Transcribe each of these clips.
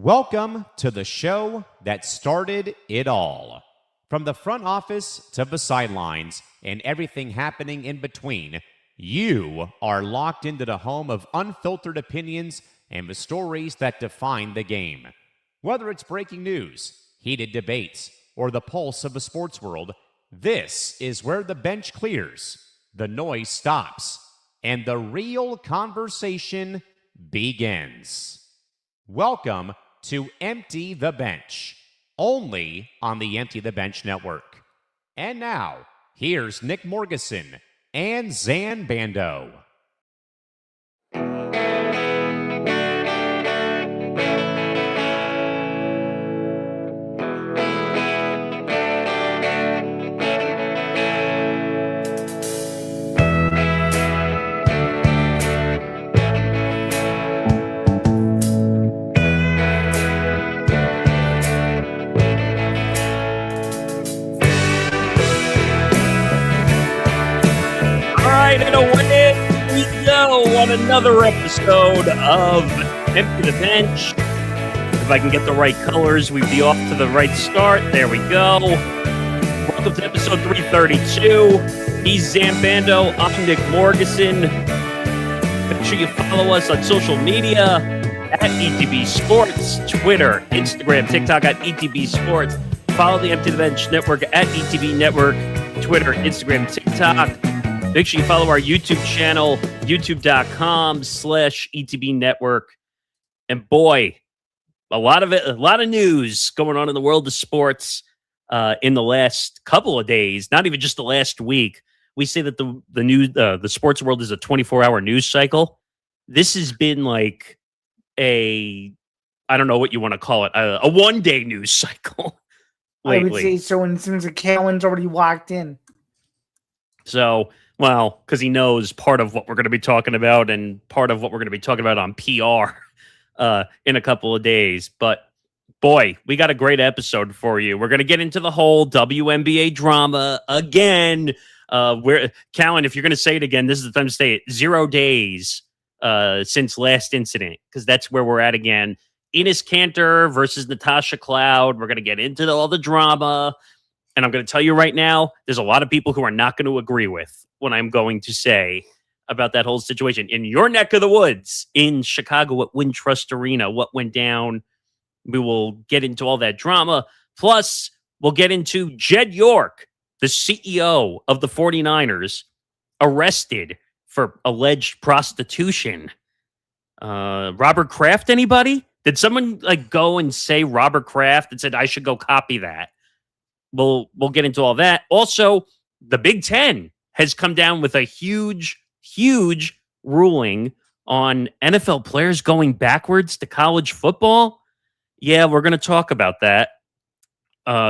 Welcome to the show that started it all. From the front office to the sidelines and everything happening in between, you are locked into the home of unfiltered opinions and the stories that define the game. Whether it's breaking news, heated debates, or the pulse of the sports world, this is where the bench clears, the noise stops, and the real conversation begins. Welcome to Empty the Bench, only on the Empty the Bench Network. And now, here's Nick Morgasen and Zain Bando. And away we go on another episode of Empty the Bench. If I can get the right colors, we'd be off to the right start. There we go. Welcome to episode 332. He's Zain Bando. I'm Nick Morgasen. Make sure you follow us on social media at ETB Sports, Twitter, Instagram, TikTok at ETB Sports. Follow the Empty the Bench Network at ETB Network, Twitter, Instagram, TikTok. Make sure you follow our YouTube channel, youtube.com/ETB Network. And boy, a lot of news going on in the world of sports in the last couple of days, not even just the last week. We say that the sports world is a 24-hour news cycle. This has been like I don't know what you want to call it, a one-day news cycle lately. I would say so, and since the Callan's already locked in. So, well, because he knows part of what we're going to be talking about and part of what we're going to be talking about on PR in a couple of days. But boy, we got a great episode for you. We're going to get into the whole WNBA drama again. Callan, if you're going to say it again, this is the time to say it. 0 days since last incident, because that's where we're at again. Enes Kanter versus Natasha Cloud. We're going to get into all the drama. And I'm going to tell you right now, there's a lot of people who are not going to agree with what I'm going to say about that whole situation. In your neck of the woods, in Chicago at Wintrust Arena, what went down, we will get into all that drama. Plus, we'll get into Jed York, the CEO of the 49ers, arrested for alleged prostitution. Robert Kraft, anybody? Did someone go and say Robert Kraft and said, I should go copy that? We'll get into all that. Also, the Big Ten has come down with a huge ruling on NFL players going backwards to college football. Yeah, we're going to talk about that.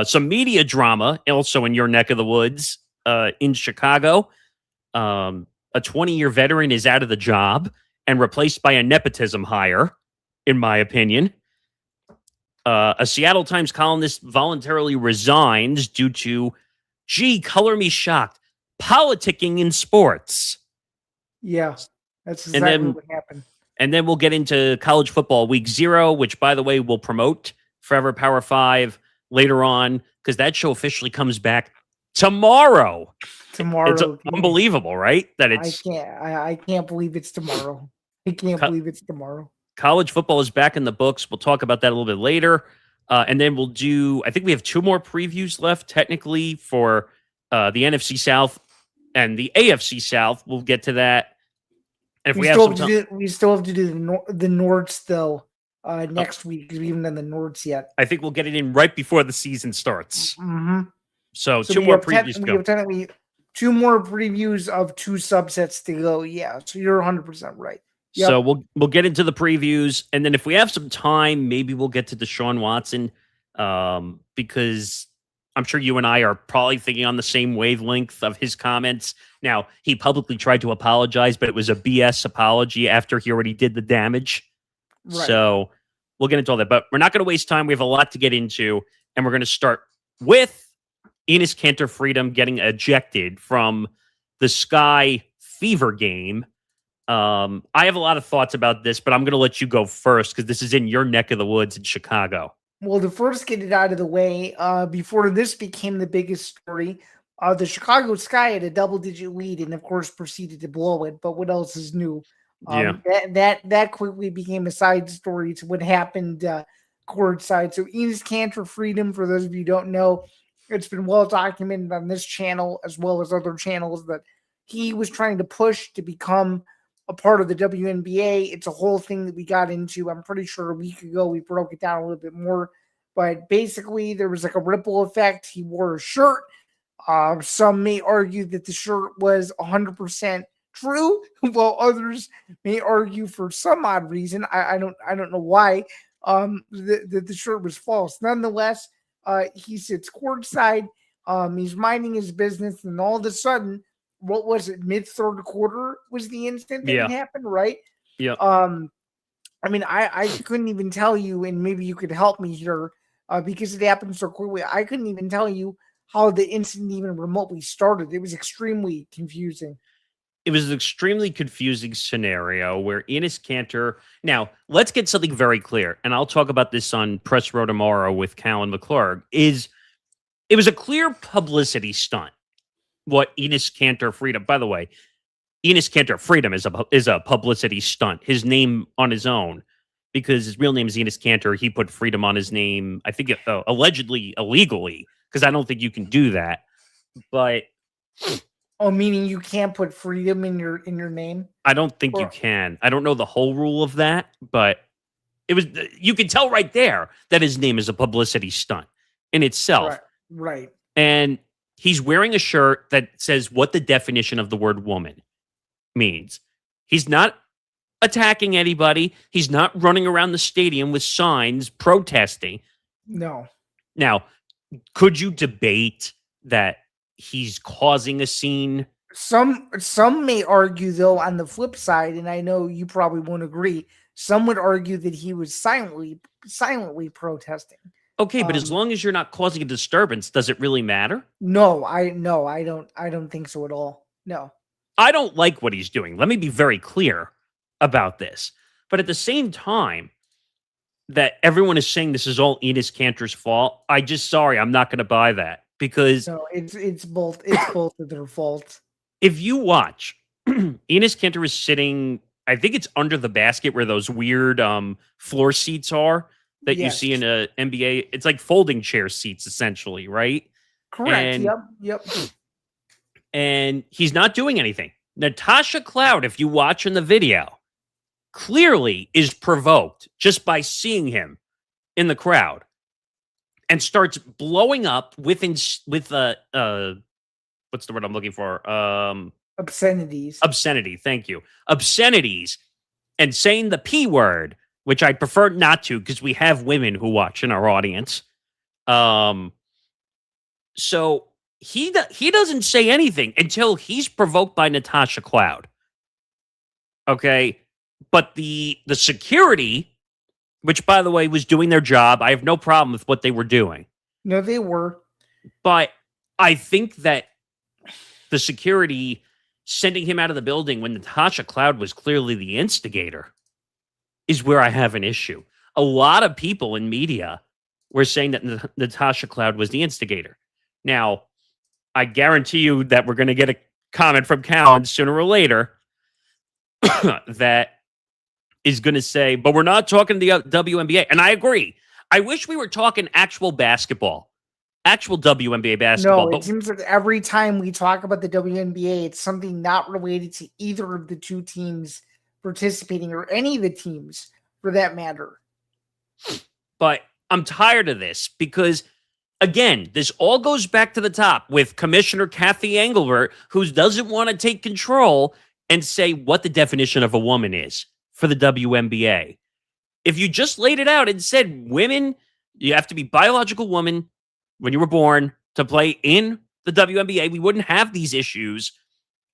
Some media drama also in your neck of the woods in Chicago. A 20-year veteran is out of the job and replaced by a nepotism hire, in my opinion. A Seattle Times columnist voluntarily resigns due to, color me shocked, politicking in sports. Yeah, that's exactly what happened. And then we'll get into college football week 0, which, by the way, we'll promote Forever Power 5 later on, because that show officially comes back tomorrow. It's unbelievable, right? That it's I can't believe it's tomorrow. I can't believe it's tomorrow. College football is back in the books. We'll talk about that a little bit later. And then we'll do, I think we have 2 more previews left, technically, for the NFC South and the AFC South. We'll get to that. And if we still have to do the Nords, though, next week, because we haven't done the Nords yet. I think we'll get it in right before the season starts. Mm-hmm. So 2 more previews We have technically 2 more previews of 2 subsets to go. Yeah, so you're 100% right. Yep. So we'll get into the previews, and then if we have some time, maybe we'll get to Deshaun Watson, because I'm sure you and I are probably thinking on the same wavelength of his comments. Now, he publicly tried to apologize, but it was a BS apology after he already did the damage. Right. So we'll get into all that, but we're not going to waste time. We have a lot to get into, and we're going to start with Enes Kanter Freedom getting ejected from the Sky Fever game. I have a lot of thoughts about this, but I'm going to let you go first because this is in your neck of the woods in Chicago. Well, to first get it out of the way, before this became the biggest story, the Chicago Sky had a double-digit lead, and of course proceeded to blow it. But what else is new? That quickly became a side story to what happened courtside. So Enes Kanter Freedom, for those of you who don't know, it's been well documented on this channel as well as other channels that he was trying to push to become a part of the WNBA. It's a whole thing that we got into. I'm pretty sure a week ago we broke it down a little bit more. But basically, there was like a ripple effect. He wore a shirt. Some may argue that the shirt was 100% true, while others may argue for some odd reason. I don't know why that the shirt was false. Nonetheless, he sits courtside. He's minding his business, and all of a sudden, what was it? Mid third quarter was the instant that it happened, right? Yeah. I mean, I couldn't even tell you, and maybe you could help me here because it happened so quickly. I couldn't even tell you how the incident even remotely started. It was extremely confusing. It was an extremely confusing scenario where Enes Kanter. Now, let's get something very clear, and I'll talk about this on Press Row tomorrow with Callan McClurg. It was a clear publicity stunt. What Enes Kanter Freedom, by the way, Enes Kanter Freedom is a publicity stunt. His name on his own, because his real name is Enes Kanter. He put Freedom on his name, I think allegedly illegally, because I don't think you can do that. But meaning you can't put Freedom in your name? I don't think you can. I don't know the whole rule of that, but you can tell right there that his name is a publicity stunt in itself. Right. And he's wearing a shirt that says what the definition of the word woman means. He's not attacking anybody. He's not running around the stadium with signs protesting. No. Now, could you debate that he's causing a scene? Some may argue, though, on the flip side, and I know you probably won't agree, some would argue that he was silently protesting. Okay, but as long as you're not causing a disturbance, does it really matter? No, I don't think so at all. No. I don't like what he's doing. Let me be very clear about this. But at the same time that everyone is saying this is all Enes Kanter's fault, I'm not going to buy that, because no, it's both of their fault. If you watch, Enes Kanter is sitting, I think it's under the basket where those weird floor seats are that you see in a NBA. It's like folding chair seats, essentially, right? Correct. Yep. And he's not doing anything. Natasha Cloud, if you watch in the video, clearly is provoked just by seeing him in the crowd and starts blowing up with what's the word I'm looking for? Obscenities. Obscenity. Thank you. Obscenities, and saying the P word, which I prefer not to because we have women who watch in our audience. So he doesn't say anything until he's provoked by Natasha Cloud. Okay, but the security, which by the way was doing their job, I have no problem with what they were doing. No, they were. But I think that the security sending him out of the building when Natasha Cloud was clearly the instigator is where I have an issue. A lot of people in media were saying that Natasha Cloud was the instigator. Now, I guarantee you that we're going to get a comment from Callan sooner or later that is going to say, but we're not talking the WNBA. And I agree. I wish we were talking actual basketball, actual WNBA basketball. No, it seems that every time we talk about the WNBA, it's something not related to either of the two teams participating, or any of the teams for that matter. But I'm tired of this because, again, this all goes back to the top with Commissioner Kathy Engelbert, who doesn't want to take control and say what the definition of a woman is for the WNBA. If you just laid it out and said women, you have to be biological woman when you were born to play in the WNBA, we wouldn't have these issues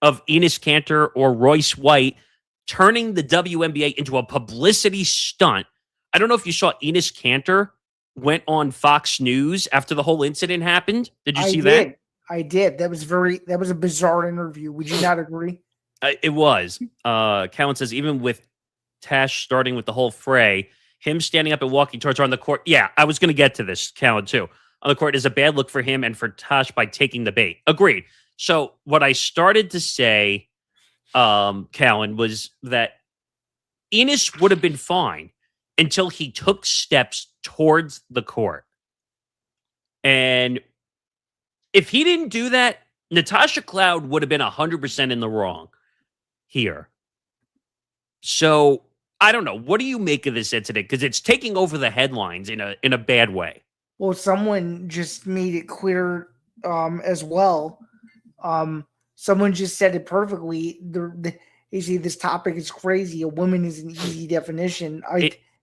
of Enes Kanter or Royce White turning the WNBA into a publicity stunt. I don't know if you saw Enes Kanter went on Fox News after the whole incident happened. Did you see that? I did. That was a bizarre interview. Would you not agree? It was. Callan says, even with Tash starting with the whole fray, him standing up and walking towards her on the court. Yeah, I was going to get to this, Callan, too. On the court is a bad look for him and for Tash by taking the bait. Agreed. So what I started to say, Callan, was that Enes would have been fine until he took steps towards the court. And if he didn't do that, Natasha Cloud would have been 100% in the wrong here. So I don't know. What do you make of this incident? Because it's taking over the headlines in a bad way. Well, someone just made it clear as well. Someone just said it perfectly. They say this topic is crazy. A woman is an easy definition.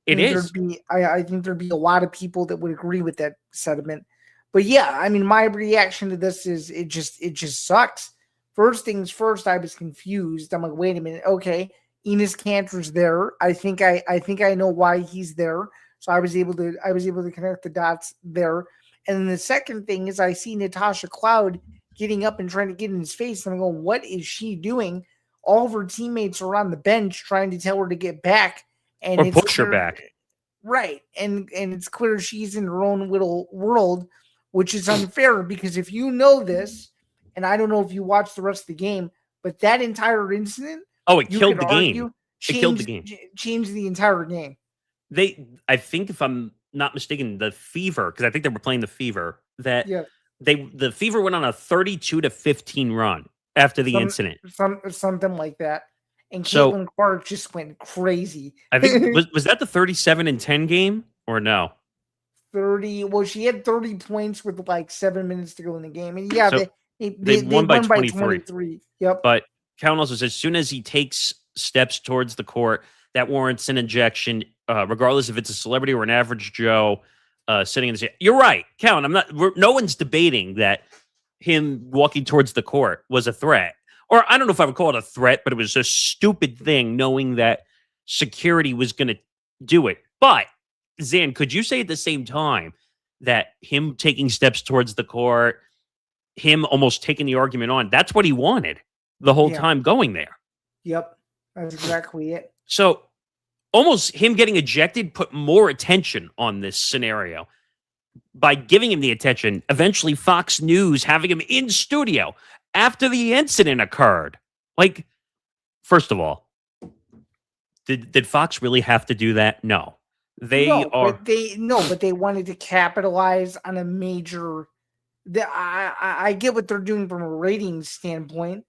It is. I think there'd be a lot of people that would agree with that sentiment. But yeah, I mean, my reaction to this is it just sucks. First things first, I was confused. I'm like, wait a minute, okay, Enes Kanter's there. I think I know why he's there. So I was able to connect the dots there. And then the second thing is I see Natasha Cloud getting up and trying to get in his face. And I'm going, what is she doing? All of her teammates are on the bench trying to tell her to get back. And or push her back. Right. And it's clear she's in her own little world, which is unfair because if you know this, and I don't know if you watched the rest of the game, but that entire incident, it killed the game. It killed the game. Changed the entire game. I think if I'm not mistaken, the Fever, because I think they were playing the Fever, that the Fever went on a 32-15 run after the incident. Something like that. And Caitlin Clark just went crazy. I think was that the 37-10 game or no? 30. Well, she had 30 points with like 7 minutes to go in the game. And yeah, so they won by 23. Yep. But Callan also says as soon as he takes steps towards the court, that warrants an ejection, regardless if it's a celebrity or an average Joe sitting in the seat. You're right, Callan. No one's debating that him walking towards the court was a threat. Or I don't know if I would call it a threat, but it was a stupid thing knowing that security was going to do it. But, Zain, could you say at the same time that him taking steps towards the court, him almost taking the argument on, that's what he wanted the whole time going there? Yep, that's exactly it. So, almost him getting ejected put more attention on this scenario. By giving him the attention, eventually Fox News having him in studio after the incident occurred. Like, first of all, did Fox really have to do that? No. But they wanted to capitalize on a major. I get what they're doing from a ratings standpoint.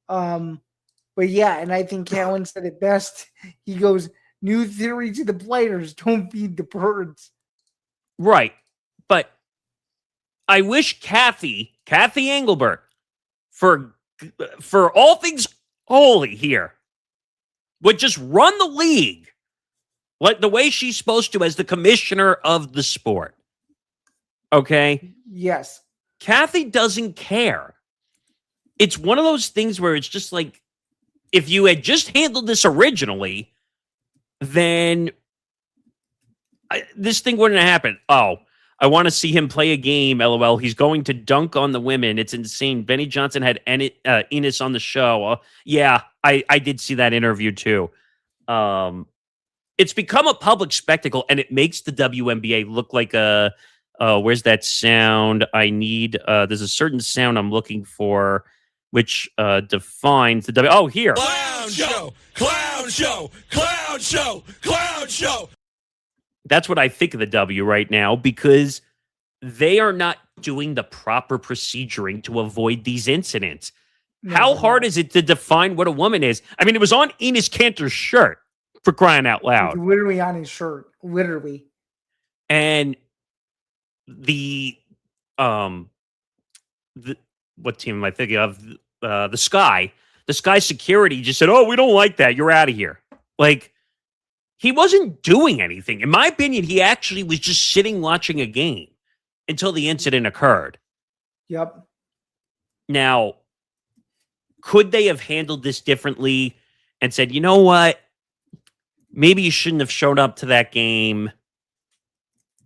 But yeah, and I think Callan said it best. He goes, new theory to the players, don't feed the birds. Right. But I wish Kathy Engelbert, for all things holy here, would just run the league like the way she's supposed to as the commissioner of the sport. Okay? Yes. Kathy doesn't care. It's one of those things where it's just like, if you had just handled this originally, then this thing wouldn't have happened. Oh, I want to see him play a game, LOL. He's going to dunk on the women. It's insane. Benny Johnson had Enes on the show. Yeah, I did see that interview too. It's become a public spectacle, and it makes the WNBA look like a where's that sound I need? There's a certain sound I'm looking for, which defines the W. Oh, here. Clown show, clown show, clown show, clown show. That's what I think of the W right now, because they are not doing the proper proceduring to avoid these incidents. How hard is it to define what a woman is? I mean, it was on Enes Kanter's shirt, for crying out loud. Literally on his shirt. Literally. And the what team am I thinking of? The Sky security just said, "Oh, we don't like that. You're out of here." Like, he wasn't doing anything. In my opinion, he actually was just sitting watching a game until the incident occurred. Yep. Now, could they have handled this differently and said, you know what? Maybe you shouldn't have shown up to that game.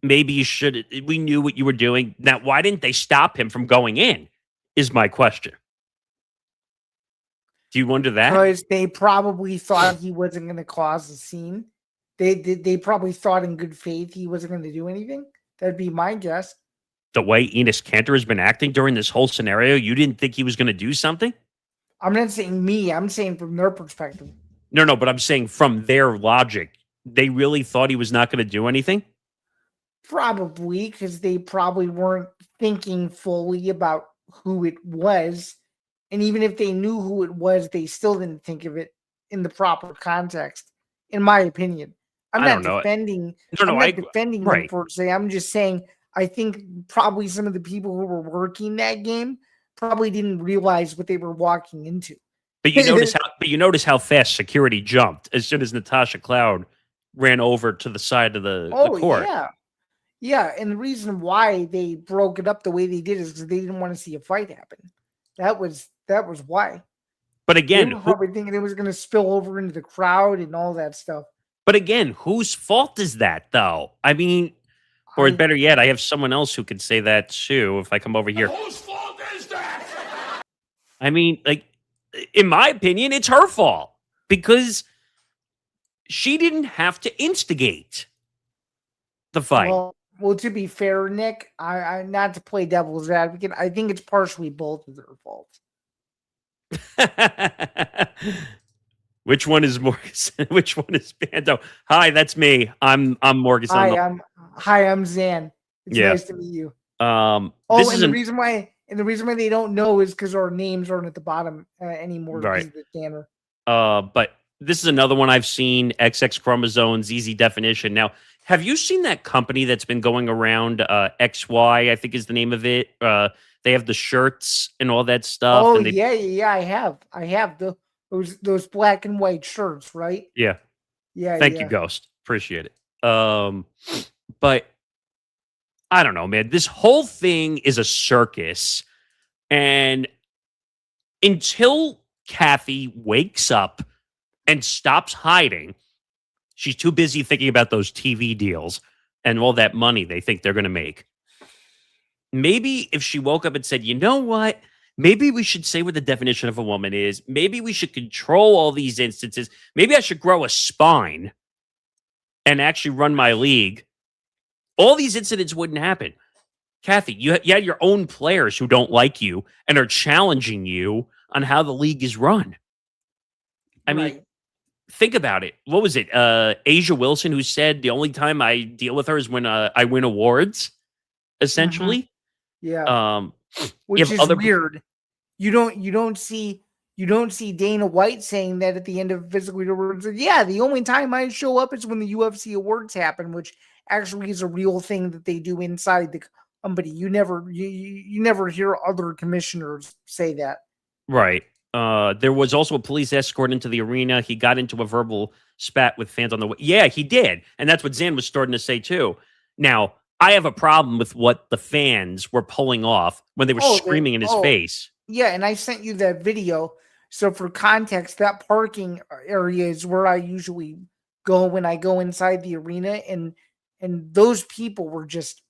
Maybe you should. We knew what you were doing. Now, why didn't they stop him from going in? Is my question. Do you wonder that? Because they probably thought he wasn't going to cause a scene. They probably thought in good faith he wasn't going to do anything. That'd be my guess. The way Enes Kanter has been acting during this whole scenario, you didn't think he was going to do something? I'm not saying me. I'm saying from their perspective. No, but I'm saying from their logic, they really thought he was not going to do anything? Probably, because they probably weren't thinking fully about who it was. And even if they knew who it was, they still didn't think of it in the proper context, in my opinion. I'm not defending them per se. I'm just saying I think probably some of the people who were working that game probably didn't realize what they were walking into. But you notice how fast security jumped as soon as Natasha Cloud ran over to the side of the court. Yeah, and the reason why they broke it up the way they did is because they didn't want to see a fight happen. That was why. But again, they were probably thinking it was going to spill over into the crowd and all that stuff. But again, whose fault is that, though? I mean, or better yet, I have someone else who could say that too. If I come over here, Whose fault is that? I mean, like, in my opinion, it's her fault because she didn't have to instigate the fight. Well, to be fair, Nick, I not to play devil's advocate, I think it's partially both of their faults. Which one is Morgasen? Which one is Bando? Hi, that's me. I'm Morgasen. Hi, I'm Zain. It's nice to meet you. The reason why they don't know is because our names aren't at the bottom anymore because of the scanner. But this is another one I've seen. XX chromosomes, easy definition. Now, have you seen that company that's been going around? XY, I think is the name of it. They have the shirts and all that stuff. Oh, and yeah. I have those black and white shirts, right? Yeah. Thank you, Ghost. Appreciate it. But I don't know, man. This whole thing is a circus. And until Kathy wakes up and stops hiding, she's too busy thinking about those TV deals and all that money they think they're going to make. Maybe if she woke up and said, you know what? Maybe we should say what the definition of a woman is. Maybe we should control all these instances. Maybe I should grow a spine and actually run my league. All these incidents wouldn't happen. Kathy, you had your own players who don't like you and are challenging you on how the league is run. I mean, think about it. What was it? Asia Wilson, who said the only time I deal with her is when I win awards, essentially. Yeah. Which is weird. You don't see Dana White saying that at the end of physical awards. Yeah, the only time I show up is when the UFC awards happen, which actually is a real thing that they do inside the company. You never hear other commissioners say that. Right. There was also a police escort into the arena. He got into a verbal spat with fans on the way. Yeah, he did. And that's what Zain was starting to say too. Now, I have a problem with what the fans were pulling off when they were screaming in his face. Yeah, and I sent you that video. So for context, that parking area is where I usually go when I go inside the arena, and those people were just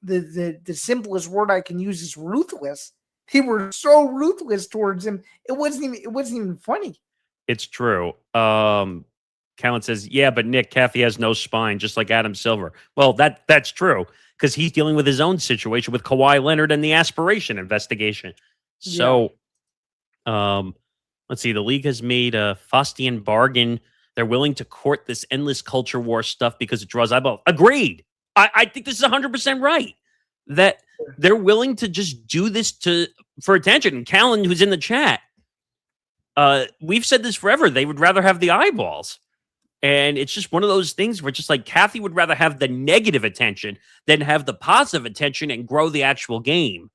the simplest word I can use is ruthless. They were so ruthless towards him. It wasn't even funny. It's true. Callan says, yeah, but Nick, Kathy has no spine, just like Adam Silver. Well, that's true, because he's dealing with his own situation with Kawhi Leonard and the aspiration investigation. So, let's see. The league has made a Faustian bargain. They're willing to court this endless culture war stuff because it draws eyeballs. Agreed. I think this is 100% right. That they're willing to just do this for attention. And Callan, who's in the chat, we've said this forever. They would rather have the eyeballs. And it's just one of those things where just like Kathy would rather have the negative attention than have the positive attention and grow the actual game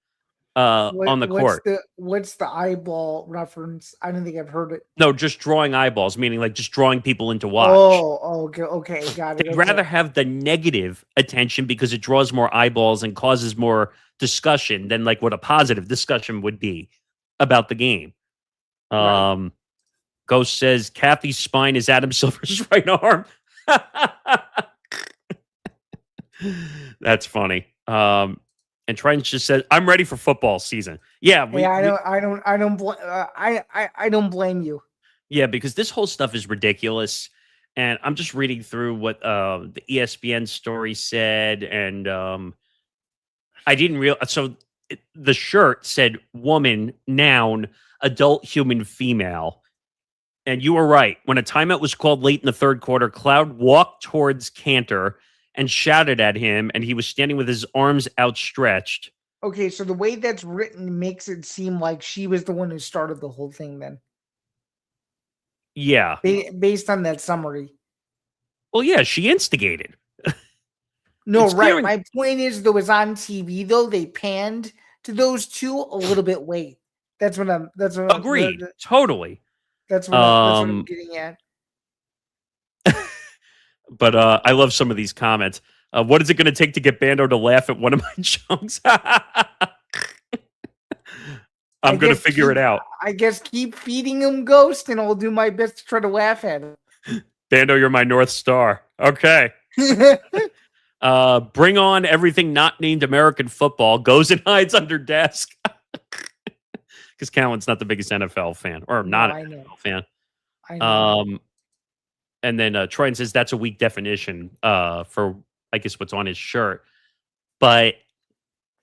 on the court. What's the eyeball reference? I don't think I've heard it. No, just drawing eyeballs, meaning like just drawing people into watch. Oh, okay, got it. They'd rather have the negative attention because it draws more eyeballs and causes more discussion than like what a positive discussion would be about the game. Right. Ghost says Kathy's spine is Adam Silver's right arm. That's funny. And Trent just said, "I'm ready for football season." Yeah, I don't blame you. Yeah, because this whole stuff is ridiculous. And I'm just reading through what the ESPN story said, and I didn't realize. So the shirt said "woman," noun, adult, human, female. And you were right. When a timeout was called late in the third quarter, Cloud walked towards Kanter and shouted at him, and he was standing with his arms outstretched. Okay, so the way that's written makes it seem like she was the one who started the whole thing then. Yeah. Based on that summary. Well, yeah, she instigated. No, right. My point is, though, is on TV, though, they panned to those two a little bit late. That's what I'm agreed. Totally. That's what I'm getting at. But I love some of these comments. What is it going to take to get Bando to laugh at one of my jokes? I'm going to figure it out. I guess keep feeding him Ghost, and I'll do my best to try to laugh at him. Bando, you're my North Star. Okay. Bring on everything not named American football. Goes and hides under desk. Because Callan's not the biggest NFL fan, or not an NFL fan. I know. And then Troy says that's a weak definition for, I guess, what's on his shirt. But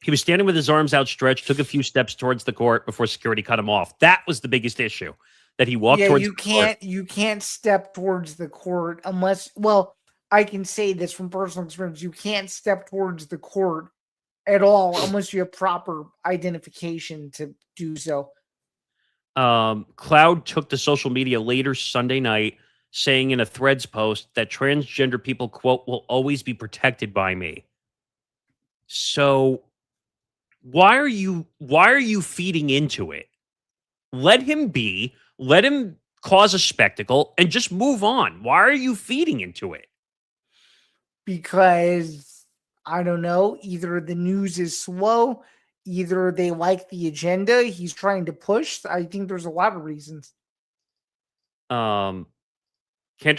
he was standing with his arms outstretched, took a few steps towards the court before security cut him off. That was the biggest issue, that he walked towards the court. You can't step towards the court unless, well, I can say this from personal experience. You can't step towards the court at all unless you have proper identification to do so. Cloud took to social media later Sunday night, saying in a Threads post that transgender people, quote, will always be protected by me. So why are you feeding into it? Let him be, let him cause a spectacle, and just move on. Why are you feeding into it? Because, I don't know, either the news is slow, either they like the agenda he's trying to push. I think there's a lot of reasons. Kanter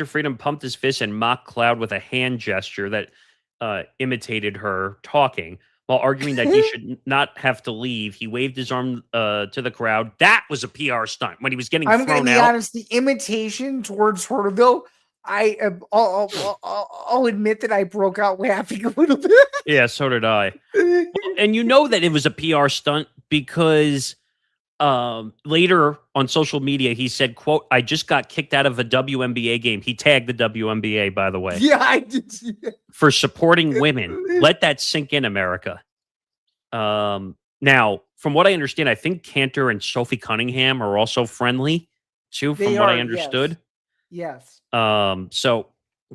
Freedom pumped his fist and mocked Cloud with a hand gesture that imitated her talking, while arguing that he should not have to leave. He waved his arm to the crowd. That was a PR stunt when he was getting thrown out. I'm going to be honest, the imitation towards her, though, I'll admit that I broke out laughing a little bit. Yeah, so did I. And you know that it was a PR stunt because later on social media, he said, quote, I just got kicked out of a WNBA game. He tagged the WNBA, by the way. Yeah, I did see that. For supporting women. Let that sink in, America. Now, from what I understand, I think Kanter and Sophie Cunningham are also friendly, too, from what I understood. Yes. So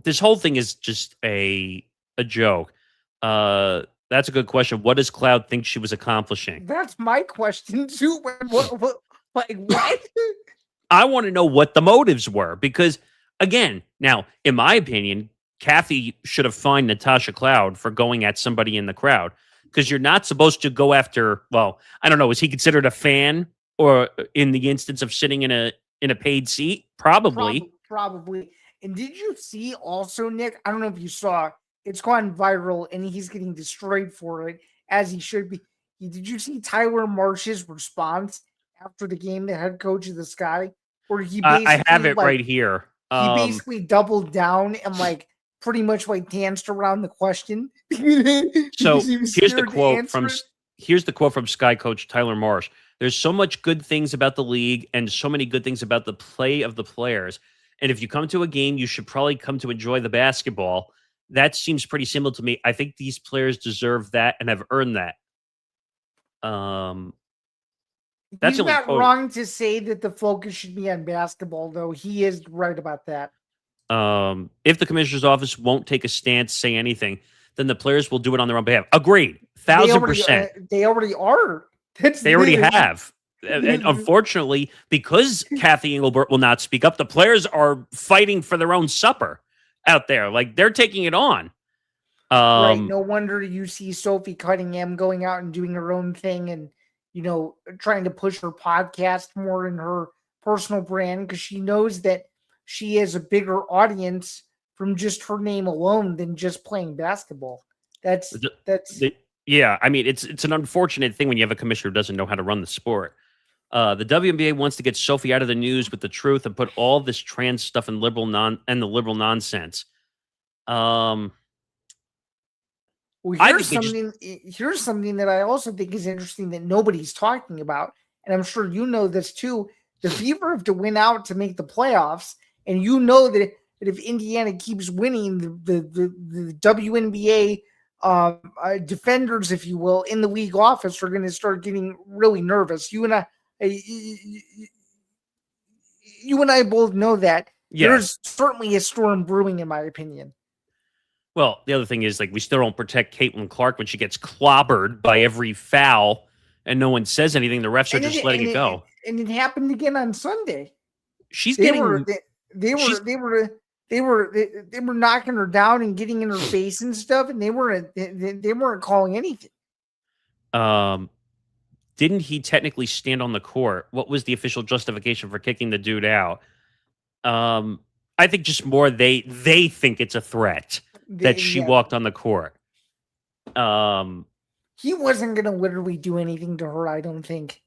this whole thing is just a joke. That's a good question. What does Cloud think she was accomplishing? That's my question too. What? I want to know what the motives were because, again, now in my opinion, Kathy should have fined Natasha Cloud for going at somebody in the crowd because you're not supposed to go after. Well, I don't know. Is he considered a fan or in the instance of sitting in a paid seat? Probably. And did you see also, Nick? I don't know if you saw. It's gone viral, and he's getting destroyed for it, as he should be. Did you see Tyler Marsh's response after the game, the head coach of the Sky? Where he basically, I have it right here. He basically doubled down and pretty much danced around the question. So here's the quote from Sky coach Tyler Marsh. There's so much good things about the league and so many good things about the play of the players. And if you come to a game, you should probably come to enjoy the basketball. That seems pretty simple to me. I think these players deserve that and have earned that. That's He's not wrong to say that the focus should be on basketball, though. He is right about that. If the commissioner's office won't take a stance, say anything, then the players will do it on their own behalf. Agreed. 1,000%. They already are. They already have. And unfortunately, because Kathy Engelbert will not speak up, the players are fighting for their own supper out there. They're taking it on. Right. No wonder you see Sophie Cunningham going out and doing her own thing and, trying to push her podcast more in her personal brand because she knows that she has a bigger audience from just her name alone than just playing basketball. Yeah, I mean, it's an unfortunate thing when you have a commissioner who doesn't know how to run the sport. The WNBA wants to get Sophie out of the news with the truth and put all this trans stuff and the liberal nonsense. Well, I here's think they just something. Here's something that I also think is interesting that nobody's talking about, and I'm sure you know this too. The Fever have to win out to make the playoffs, and you know that if Indiana keeps winning, the WNBA defenders, if you will, in the league office are going to start getting really nervous. You and I both know that there's certainly a storm brewing, in my opinion. Well, the other thing is, like, we still don't protect Caitlin Clark when she gets clobbered by every foul and no one says anything. The refs are just letting it go. And it happened again on Sunday. They were knocking her down and getting in her face and stuff, and they weren't calling anything. Didn't he technically stand on the court? What was the official justification for kicking the dude out? I think just more they think it's a threat that she walked on the court. He wasn't going to literally do anything to her, I don't think.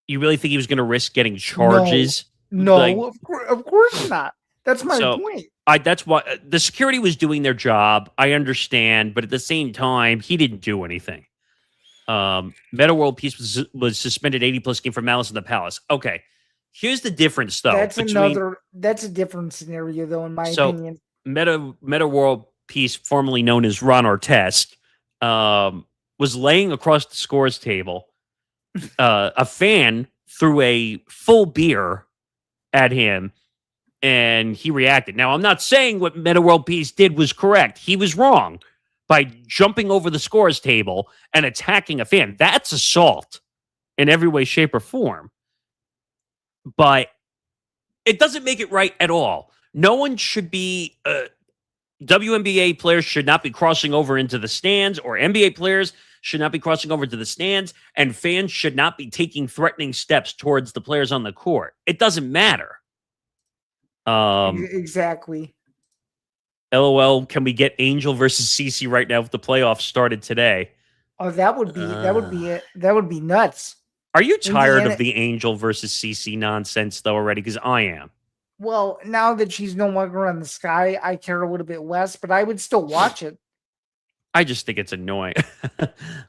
You really think he was going to risk getting charges? No, of course not. That's my point. That's why the security was doing their job. I understand, but at the same time, he didn't do anything. Meta World Peace was suspended 80+ game for malice in the palace. Okay, here's the difference, though. That's a different scenario, though, in my opinion. Meta World Peace, formerly known as Ron Artest, was laying across the scores table. A fan threw a full beer at him, and he reacted. Now, I'm not saying what Meta World Peace did was correct. He was wrong by jumping over the scores table and attacking a fan. That's assault in every way, shape, or form. But it doesn't make it right at all. No one should be... WNBA players should not be crossing over into the stands, or NBA players should not be crossing over to the stands, and fans should not be taking threatening steps towards the players on the court. It doesn't matter. Exactly. LOL, can we get Angel versus CC right now if the playoffs started today? Oh, that would be it. That would be nuts. Are you tired of the Angel versus CC nonsense though already? Because I am. Well, now that she's no longer on the Sky, I care a little bit less, but I would still watch it. I just think it's annoying.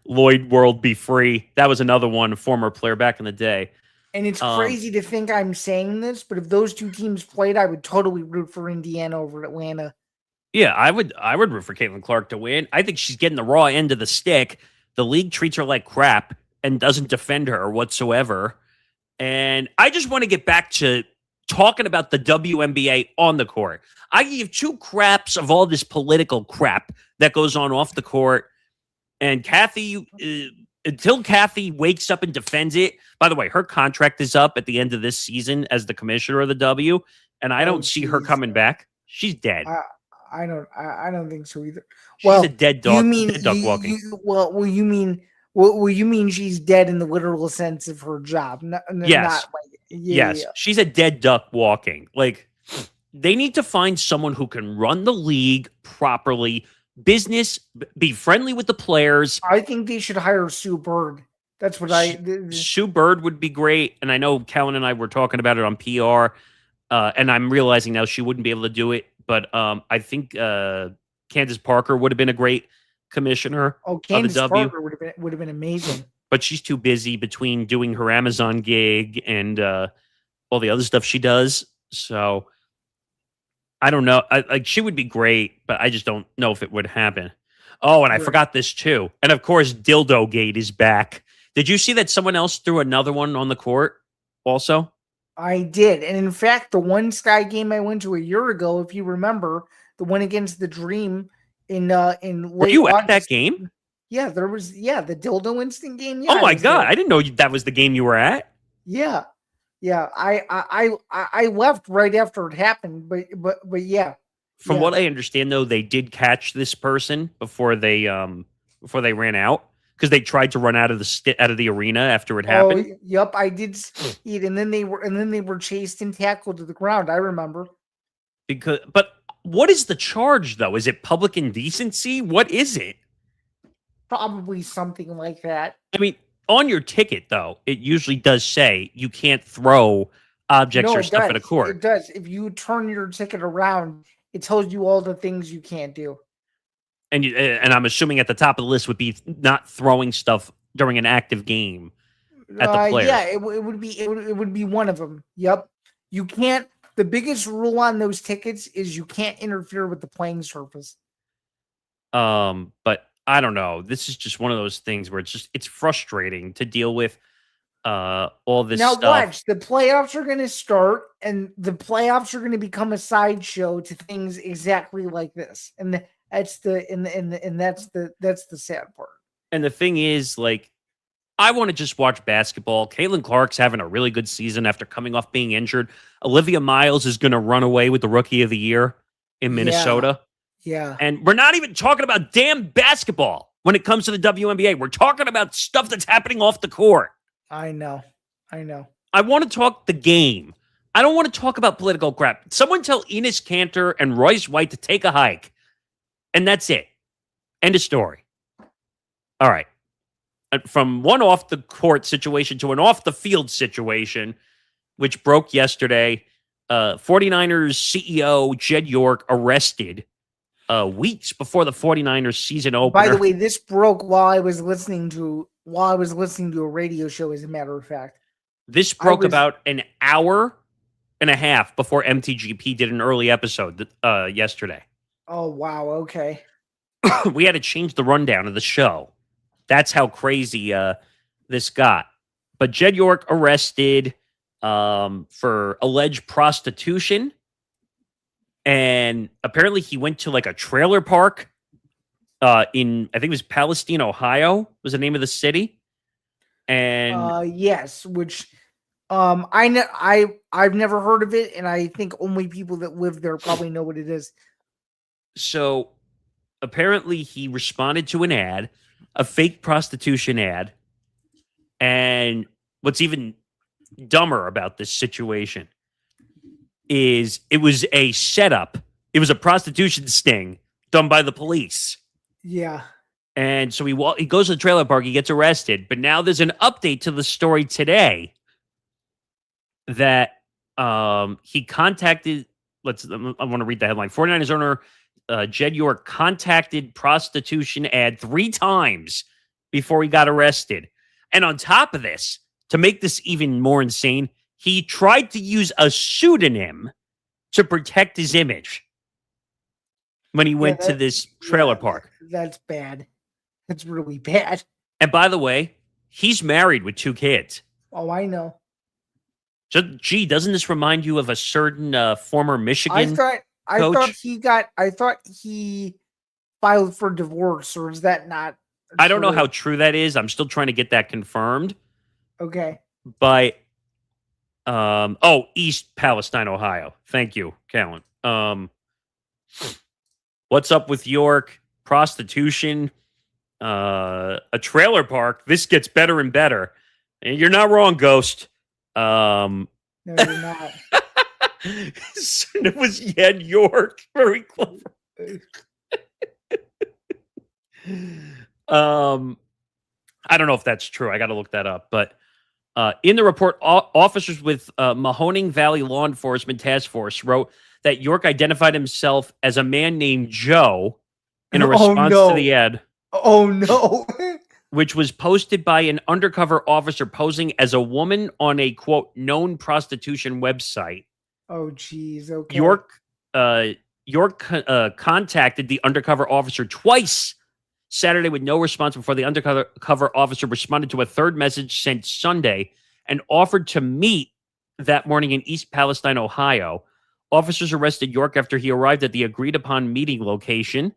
Lloyd World be free. That was another one, former player back in the day. And it's crazy to think I'm saying this, but if those two teams played, I would totally root for Indiana over Atlanta. Yeah, I would root for Caitlin Clark to win. I think she's getting the raw end of the stick. The league treats her like crap and doesn't defend her whatsoever. And I just want to get back to talking about the WNBA on the court. I give two craps of all this political crap that goes on off the court. And Kathy, until Kathy wakes up and defends it, by the way, her contract is up at the end of this season as the commissioner of the W, and I don't see her coming back. She's dead. I don't think so either. She's a dead dog. Dead dog walking. You mean she's dead in the literal sense of her job? Yes. Yes. She's a dead duck walking. Like, they need to find someone who can run the league properly, business, be friendly with the players. I think they should hire Sue Bird. That's what Sue Bird would be great. And I know Callan and I were talking about it on PR, and I'm realizing now she wouldn't be able to do it. But I think Candace Parker would have been a great commissioner. Oh, Candace Parker would have been amazing. But she's too busy between doing her Amazon gig and all the other stuff she does. So I don't know. She would be great, but I just don't know if it would happen. Oh, and I forgot this too. And of course, Dildo Gate is back. Did you see that someone else threw another one on the court also? I did. And in fact, the one Sky game I went to a year ago, if you remember, the one against the Dream in Were you at that game? Yeah, there was the dildo instant game. Yeah, oh my god, I didn't know that was the game you were at. Yeah. I left right after it happened, but yeah. From what I understand, though, they did catch this person before they ran out, because they tried to run out of the arena after it happened. Oh, yep, I did see it, and then they were chased and tackled to the ground. I remember. But what is the charge though? Is it public indecency? What is it? Probably something like that. I mean, on your ticket, though, it usually does say you can't throw objects No, or it stuff does. at a court. It does. If you turn your ticket around, it tells you all the things you can't do. And I'm assuming at the top of the list would be not throwing stuff during an active game at the players. Yeah, it would be one of them. Yep. You can't. The biggest rule on those tickets is you can't interfere with the playing surface. But I don't know. This is just one of those things where it's frustrating to deal with all this Now stuff. watch, the playoffs are going to start, and the playoffs are going to become a sideshow to things exactly like this, and that's the sad part. And the thing is, like, I want to just watch basketball. Caitlin Clark's having a really good season after coming off being injured. Olivia Miles is going to run away with the Rookie of the Year in Minnesota. Yeah. And we're not even talking about damn basketball when it comes to the WNBA. We're talking about stuff that's happening off the court. I know. I want to talk the game. I don't want to talk about political crap. Someone tell Enes Kanter and Royce White to take a hike. And that's it. End of story. All right. From one off the court situation to an off the field situation, which broke yesterday, 49ers CEO Jed York arrested weeks before the 49ers season opener. By the way, this broke while I was listening to a radio show, as a matter of fact. This broke about an hour and a half before MTGP did an early episode yesterday. Oh, wow. Okay. We had to change the rundown of the show. That's how crazy this got. But Jed York arrested for alleged prostitution. And apparently he went to like a trailer park in, I think it was Palestine, Ohio, was the name of the city. And yes, which I've never heard of it, and I think only people that live there probably know what it is. So apparently he responded to an ad, a fake prostitution ad. And what's even dumber about this situation is it was a setup. It was a prostitution sting done by the police. Yeah. And so he goes to the trailer park, he gets arrested. But now there's an update to the story today that he contacted, I want to read the headline. 49ers owner Jed York contacted prostitution ad 3 times before he got arrested. And on top of this, to make this even more insane, he tried to use a pseudonym to protect his image when he went to this trailer park. That's bad. That's really bad. And by the way, he's married with 2 kids. Oh, I know. Gee, doesn't this remind you of a certain former Michigan I coach? thought he filed for divorce, or is that not true? I don't know how true that is. I'm still trying to get that confirmed. Okay. But East Palestine, Ohio. Thank you, Callan. What's up with York? Prostitution, a trailer park. This gets better and better. And you're not wrong, Ghost. No, you're not. It was Jed York. Very clever. I don't know if that's true. I got to look that up. But in the report, officers with Mahoning Valley Law Enforcement Task Force wrote that York identified himself as a man named Joe in a response to the ad. Oh, no. Which was posted by an undercover officer posing as a woman on a, quote, known prostitution website. Oh, geez. Okay. York contacted the undercover officer twice Saturday with no response before the undercover officer responded to a third message sent Sunday and offered to meet that morning in East Palestine, Ohio. Officers arrested York after he arrived at the agreed-upon meeting location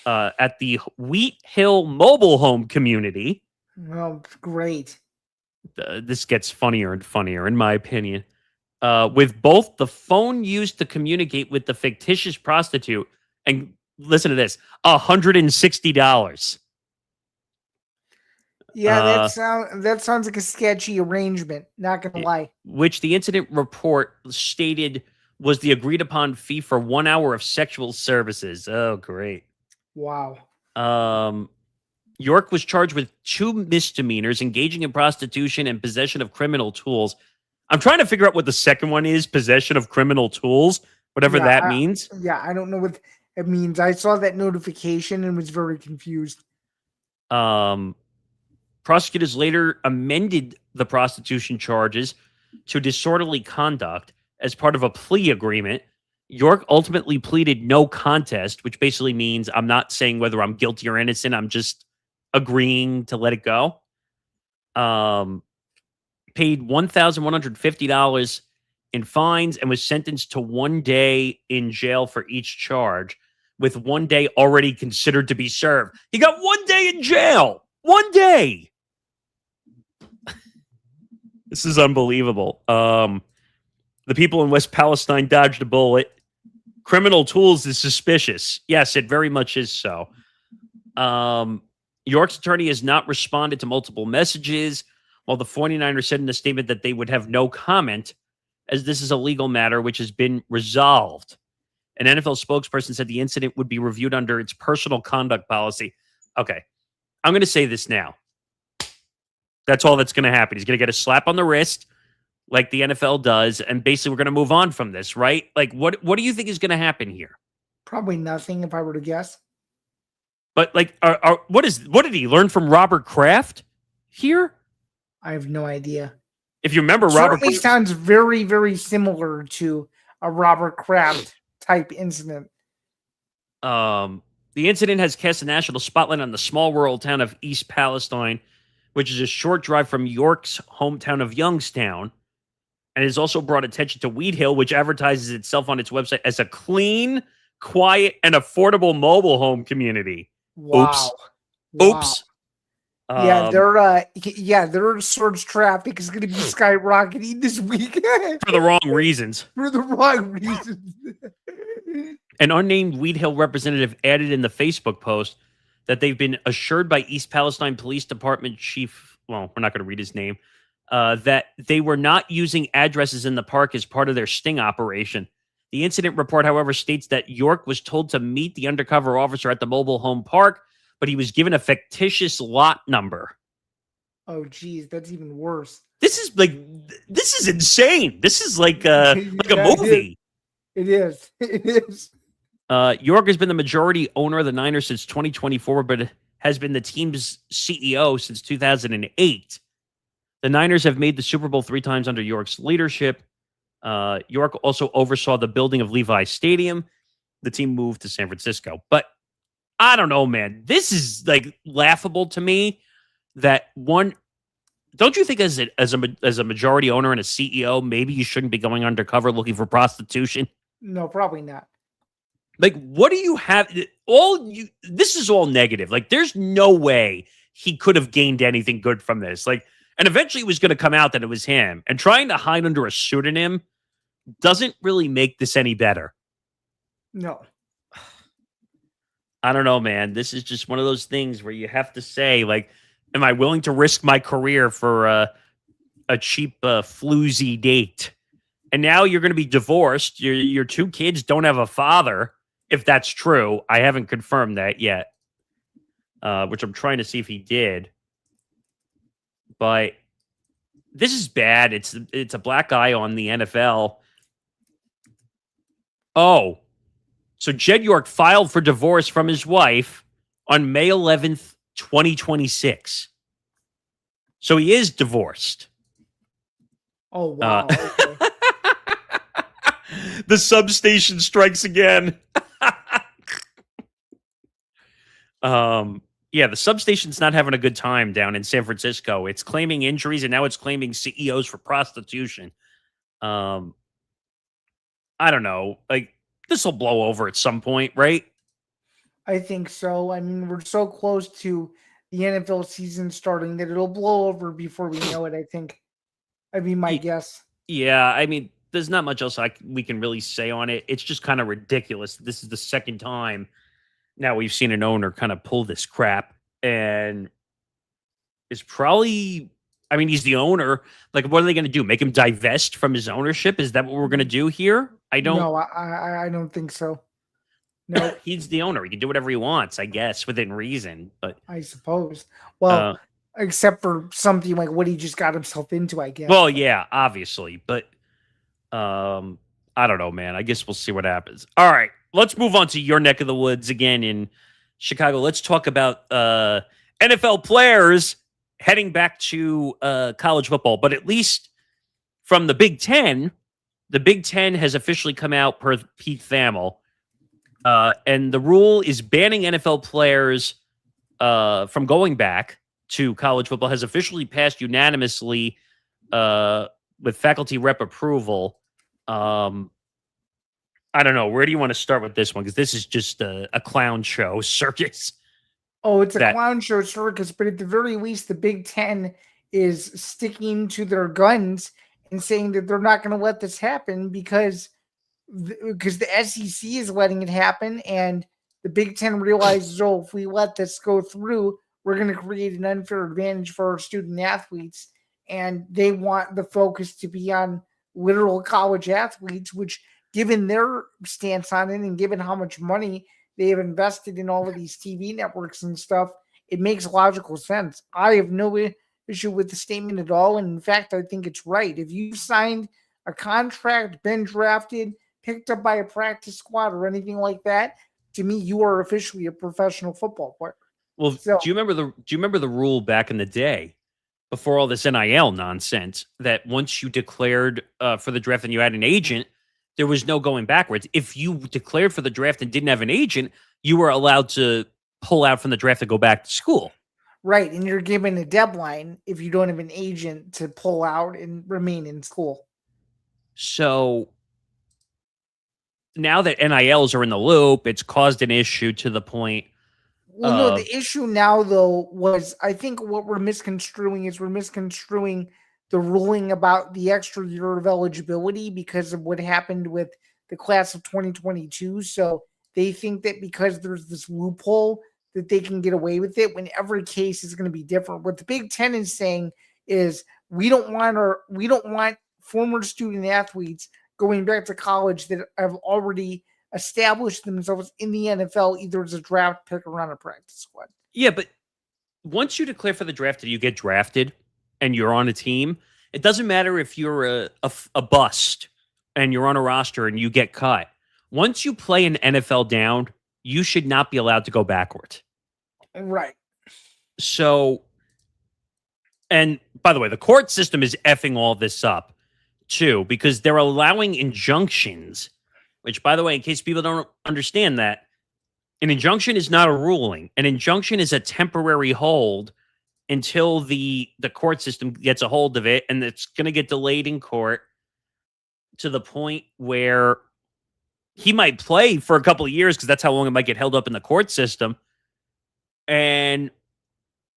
at the Wheat Hill mobile home community. Oh, great. This gets funnier and funnier, in my opinion. With both the phone used to communicate with the fictitious prostitute and, listen to this, $160. Yeah, that sounds like a sketchy arrangement. Not gonna lie. Which the incident report stated was the agreed upon fee for 1 hour of sexual services. Oh, great! Wow. York was charged with 2 misdemeanors, engaging in prostitution and possession of criminal tools. I'm trying to figure out what the second one is, possession of criminal tools, whatever that means. Yeah, I don't know what it means. I saw that notification and was very confused. Prosecutors later amended the prostitution charges to disorderly conduct as part of a plea agreement. York ultimately pleaded no contest, which basically means I'm not saying whether I'm guilty or innocent. I'm just agreeing to let it go. Paid $1,150 in fines and was sentenced to 1 day in jail for each charge, with 1 day already considered to be served. He got 1 day in jail. 1 day. This is unbelievable. The people in West Palestine dodged a bullet. Criminal tools is suspicious. Yes, it very much is so. York's attorney has not responded to multiple messages, while the 49ers said in a statement that they would have no comment, as this is a legal matter which has been resolved. An NFL spokesperson said the incident would be reviewed under its personal conduct policy. Okay, I'm going to say this now. That's all that's going to happen. He's going to get a slap on the wrist like the NFL does, and basically we're going to move on from this, right? Like, what do you think is going to happen here? Probably nothing, if I were to guess. But, like, what did he learn from Robert Kraft here? I have no idea. If you remember, Certainly sounds very, very similar to a Robert Kraft type incident. The incident has cast a national spotlight on the small rural town of East Palestine, which is a short drive from York's hometown of Youngstown, and has also brought attention to Weed Hill, which advertises itself on its website as a clean, quiet, and affordable mobile home community. Wow. Oops. Yeah, their search traffic is going to be skyrocketing this week for the wrong reasons. For the wrong reasons. An unnamed Weed Hill representative added in the Facebook post that they've been assured by East Palestine Police Department Chief, well, we're not going to read his name, that they were not using addresses in the park as part of their sting operation. The incident report, however, states that York was told to meet the undercover officer at the mobile home park, but he was given a fictitious lot number. Oh, geez, that's even worse. This is insane. This is like a movie. It is. It is. York has been the majority owner of the Niners since 2024, but has been the team's CEO since 2008. The Niners have made the Super Bowl 3 times under York's leadership. York also oversaw the building of Levi Stadium. The team moved to San Francisco. But I don't know, man. This is like laughable to me. That one, don't you think as a majority owner and a CEO, maybe you shouldn't be going undercover looking for prostitution? No, probably not. Like, what do you have? This is all negative. Like, there's no way he could have gained anything good from this. Like, and eventually it was going to come out that it was him. And trying to hide under a pseudonym doesn't really make this any better. No. I don't know, man. This is just one of those things where you have to say, like, am I willing to risk my career for a cheap, floozy date? And now you're going to be divorced. Your 2 kids don't have a father, if that's true. I haven't confirmed that yet, which I'm trying to see if he did. But this is bad. It's a black guy on the NFL. Oh, so Jed York filed for divorce from his wife on May 11th, 2026. So he is divorced. Oh, wow. Okay. The substation strikes again. Yeah, the substation's not having a good time down in San Francisco. It's claiming injuries, and now it's claiming CEOs for prostitution. I don't know. Like, this will blow over at some point, right? I think so. I mean, we're so close to the NFL season starting that it'll blow over before we know it, I think. I'd be my guess. Yeah, I mean, there's not much else we can really say on it. It's just kind of ridiculous. This is the second time now we've seen an owner kind of pull this crap, and it's probably, I mean, he's the owner. Like, what are they going to do? Make him divest from his ownership? Is that what we're going to do here? I don't. No, I don't think so. No, He's the owner. He can do whatever he wants, I guess, within reason. But I suppose. Well, except for something like what he just got himself into, I guess. well, yeah, obviously, but I don't know, man. I guess we'll see what happens. All right, let's move on to your neck of the woods again in Chicago. Let's talk about NFL players heading back to college football, but at least from the Big Ten. The Big Ten has officially come out per Pete Thamel, and the rule is banning NFL players from going back to college football has officially passed unanimously with faculty rep approval. I don't know. Where do you want to start with this one? Because this is just a clown show circus. Oh, it's a clown show circus, but at the very least, the Big Ten is sticking to their guns and saying that they're not going to let this happen because the SEC is letting it happen, and the Big Ten realizes, oh, if we let this go through, we're going to create an unfair advantage for our student athletes, and they want the focus to be on literal college athletes, which, given their stance on it and given how much money they have invested in all of these TV networks and stuff, it makes logical sense. I have no issue with the statement at all. And in fact, I think it's right. If you signed a contract, been drafted, picked up by a practice squad or anything like that, to me, you are officially a professional football player. Well, do you remember the rule back in the day before all this NIL nonsense that once you declared for the draft and you had an agent, there was no going backwards. If you declared for the draft and didn't have an agent, you were allowed to pull out from the draft and go back to school. Right, and you're given a deadline if you don't have an agent to pull out and remain in school. So now that NILs are in the loop, it's caused an issue to the point. Well, no, the issue now, though, was I think what we're misconstruing the ruling about the extra year of eligibility because of what happened with the class of 2022. So they think that because there's this loophole that they can get away with it when every case is going to be different. What the Big Ten is saying is we don't want former student athletes going back to college that have already established themselves in the NFL, either as a draft pick or on a practice squad. Yeah, but once you declare for the draft and you get drafted and you're on a team, it doesn't matter if you're a bust and you're on a roster and you get cut. Once you play an NFL down, you should not be allowed to go backwards. Right. So, and by the way, the court system is effing all this up too, because they're allowing injunctions, which, by the way, in case people don't understand that, an injunction is not a ruling. An injunction is a temporary hold until the court system gets a hold of it, and it's going to get delayed in court to the point where he might play for a couple of years because that's how long it might get held up in the court system. And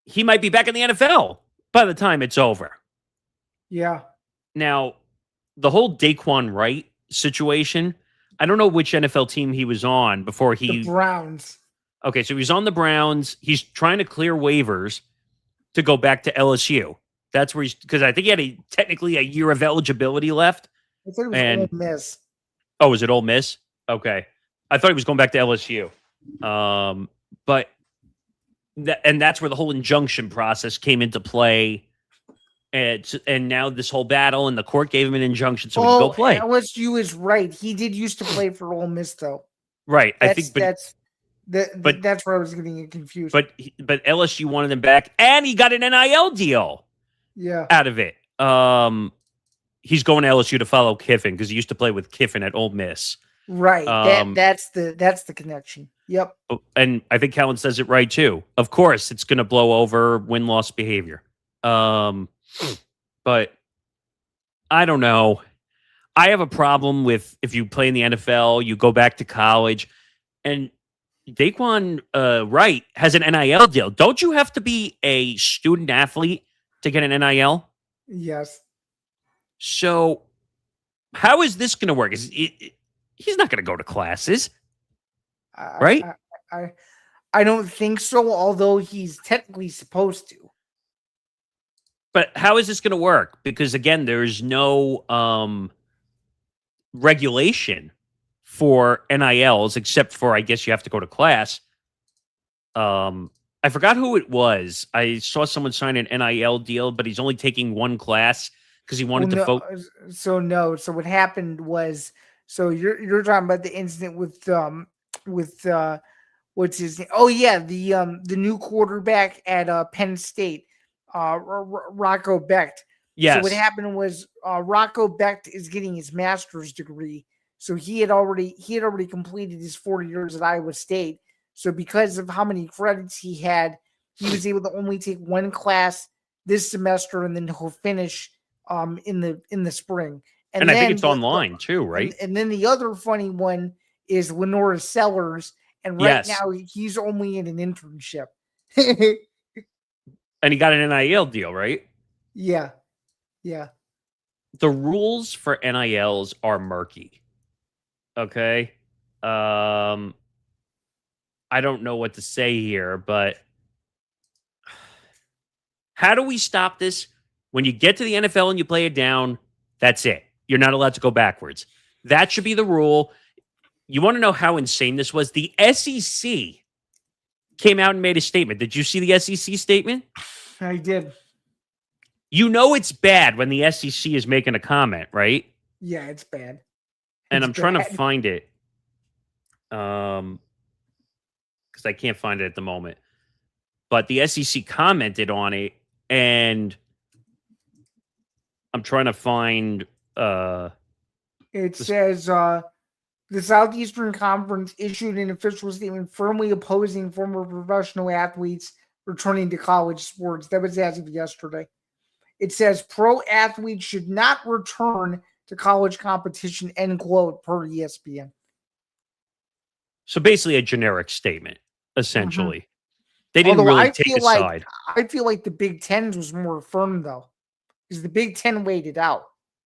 he might be back in the NFL by the time it's over. Yeah. Now, the whole Daquan Wright situation, I don't know which NFL team he was on before he... The Browns. Okay, so he's on the Browns. He's trying to clear waivers to go back to LSU. That's where he's... Because I think he had technically a year of eligibility left. I thought it was Ole Miss. Oh, was it Ole Miss? Okay. I thought he was going back to LSU. But that's where the whole injunction process came into play. And now this whole battle, and the court gave him an injunction so he could go play. LSU is right. He did used to play for Ole Miss, though. Right. That's where I was getting confused. But LSU wanted him back, and he got an NIL deal. Yeah. Out of it. He's going to LSU to follow Kiffin because he used to play with Kiffin at Ole Miss. Right. That's the connection. Yep. And I think Callan says it right too. Of course, it's going to blow over win-loss behavior. But I don't know. I have a problem with if you play in the NFL, you go back to college, and Daquan Wright has an NIL deal. Don't you have to be a student athlete to get an NIL? Yes. So how is this going to work? He's not going to go to classes, right? I don't think so, although he's technically supposed to. But how is this going to work? Because, again, there's no regulation for NILs, except for I guess you have to go to class. I forgot who it was. I saw someone sign an NIL deal, but he's only taking one class because he wanted to focus. So what happened was, so you're talking about the incident with what's his name? Oh yeah, the new quarterback at Penn State, Rocco Becht. Yes. So what happened was Rocco Becht is getting his master's degree. So he had already completed his 4 years at Iowa State. So because of how many credits he had, he was able to only take one class this semester, and then he'll finish in the spring. And I think it's online too, right? And then the other funny one is Lenora Sellers, and right now he's only in an internship. And he got an NIL deal, right? Yeah. The rules for NILs are murky. Okay. I don't know what to say here, but how do we stop this? When you get to the NFL and you play it down, that's it. You're not allowed to go backwards. That should be the rule. You want to know how insane this was? The SEC came out and made a statement. Did you see the SEC statement? I did. You know it's bad when the SEC is making a comment, right? Yeah, it's bad. And I'm trying to find it. Because I can't find it at the moment. But the SEC commented on it, and I'm trying to find it says the Southeastern Conference issued an official statement firmly opposing former professional athletes returning to college sports. That was as of yesterday. It says pro athletes should not return to college competition, end quote, per ESPN. So basically a generic statement, essentially. Mm-hmm. They didn't really take a side. I feel like the Big Ten was more firm, though, because the Big Ten waited out.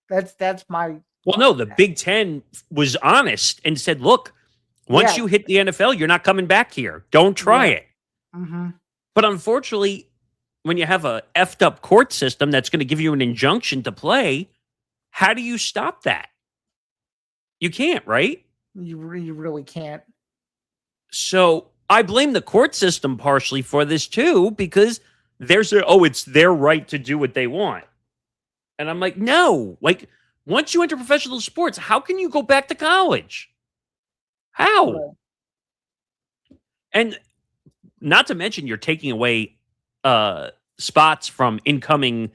That's my... Well, no, the Big Ten was honest and said, look, once you hit the NFL, you're not coming back here. Don't try it. Mm-hmm. But unfortunately, when you have a effed up court system that's going to give you an injunction to play, how do you stop that? You can't, right? You really can't. So I blame the court system partially for this too, because it's their right to do what they want. And I'm like, no, like once you enter professional sports, how can you go back to college? How? Right. And not to mention you're taking away spots from incoming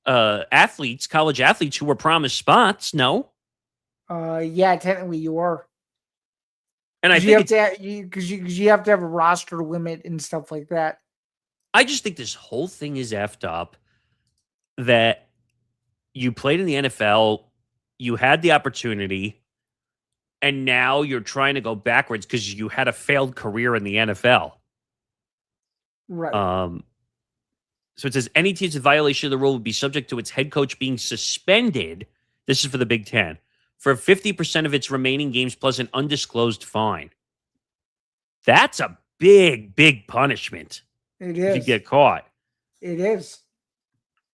athletes, college athletes who were promised spots. No. Yeah, technically you are. And I think because you have to have a roster limit and stuff like that. I just think this whole thing is effed up. That you played in the NFL, you had the opportunity, and now you're trying to go backwards because you had a failed career in the NFL. Right. So it says any team's violation of the rule would be subject to its head coach being suspended. This is for the Big Ten. For 50% of its remaining games plus an undisclosed fine. That's a big, big punishment. It is. If you get caught. It is.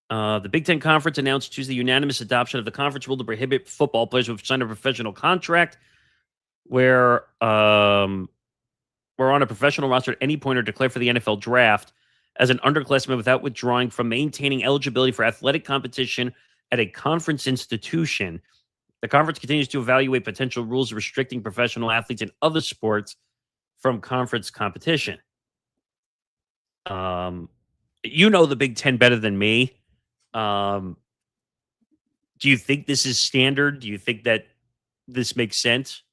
The Big Ten Conference announced Tuesday unanimous adoption of the conference rule to prohibit football players who have signed a professional contract where we're on a professional roster at any point or declare for the NFL draft as an underclassman without withdrawing from maintaining eligibility for athletic competition at a conference institution. The conference continues to evaluate potential rules restricting professional athletes in other sports from conference competition. You know the Big Ten better than me. Do you think this is standard? Do you think that this makes sense?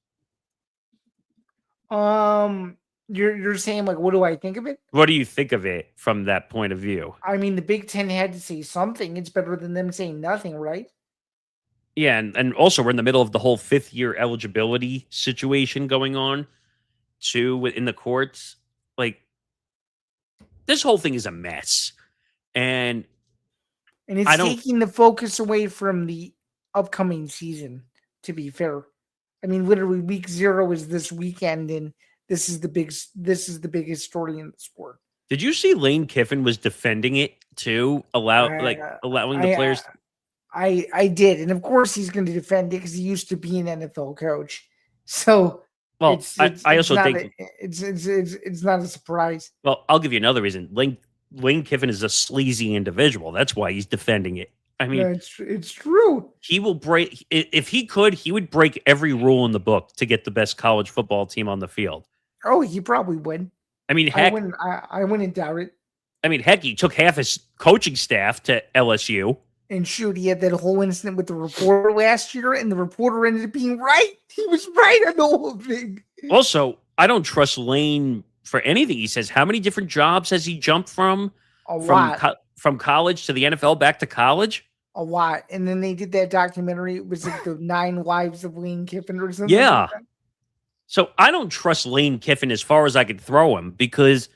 You're saying, like, what do I think of it? What do you think of it from that point of view? I mean, the Big Ten had to say something. It's better than them saying nothing, right? Yeah, and also we're in the middle of the whole fifth-year eligibility situation going on, too, in the courts. Like, this whole thing is a mess. And it's taking the focus away from the upcoming season, to be fair. I mean, literally, week 0 is this weekend, and this is the biggest story in the sport. Did you see Lane Kiffin was defending it, too? Allowing the players... I did, and of course he's going to defend it because he used to be an NFL coach. So Well, I also think. it's not a surprise. Well, I'll give you another reason. Lane Kiffin is a sleazy individual. That's why he's defending it. I mean, No, it's true. he will break if he could. He would break every rule in the book to get the best college football team on the field. Oh, he probably would. I mean, heck, I wouldn't doubt it. I mean, heck, he took half his coaching staff to LSU. And shoot, he had that whole incident with the reporter last year, and the reporter ended up being right. He was right on the whole thing. Also, I don't trust Lane for anything he says. How many different jobs has he jumped from? From college to the NFL, back to college? A lot. And then they did that documentary. It was like the 9 Lives of Lane Kiffin or something. Yeah. Like that. So I don't trust Lane Kiffin as far as I could throw him, because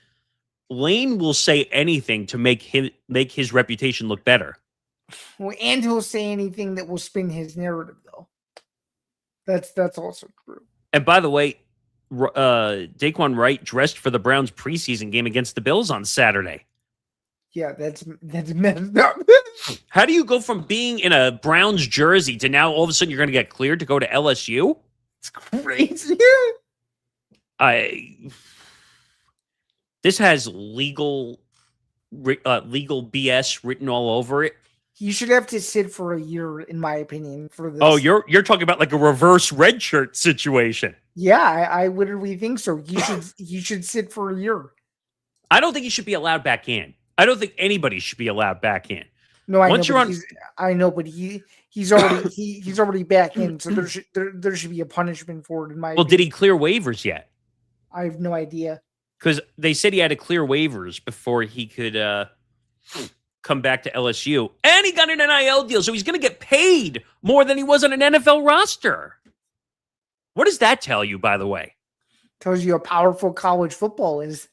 Lane will say anything to make his reputation look better. Well, and he'll say anything that will spin his narrative, though. That's also true. And by the way, Daquan Wright dressed for the Browns preseason game against the Bills on Saturday. Yeah, that's messed up. How do you go from being in a Browns jersey to now all of a sudden you're going to get cleared to go to LSU? It's crazy. This has legal BS written all over it. You should have to sit for a year, in my opinion, for this. Oh, you're talking about like a reverse red shirt situation. Yeah, I literally think so. You should sit for a year. I don't think he should be allowed back in. I don't think anybody should be allowed back in. No, I know, but he's already back in, so there should be a punishment for it. In my opinion. Did he clear waivers yet? I have no idea. Because they said he had to clear waivers before he could come back to LSU. And he got an NIL deal, so he's going to get paid more than he was on an NFL roster. What does that tell you, by the way? Tells you how powerful college football is.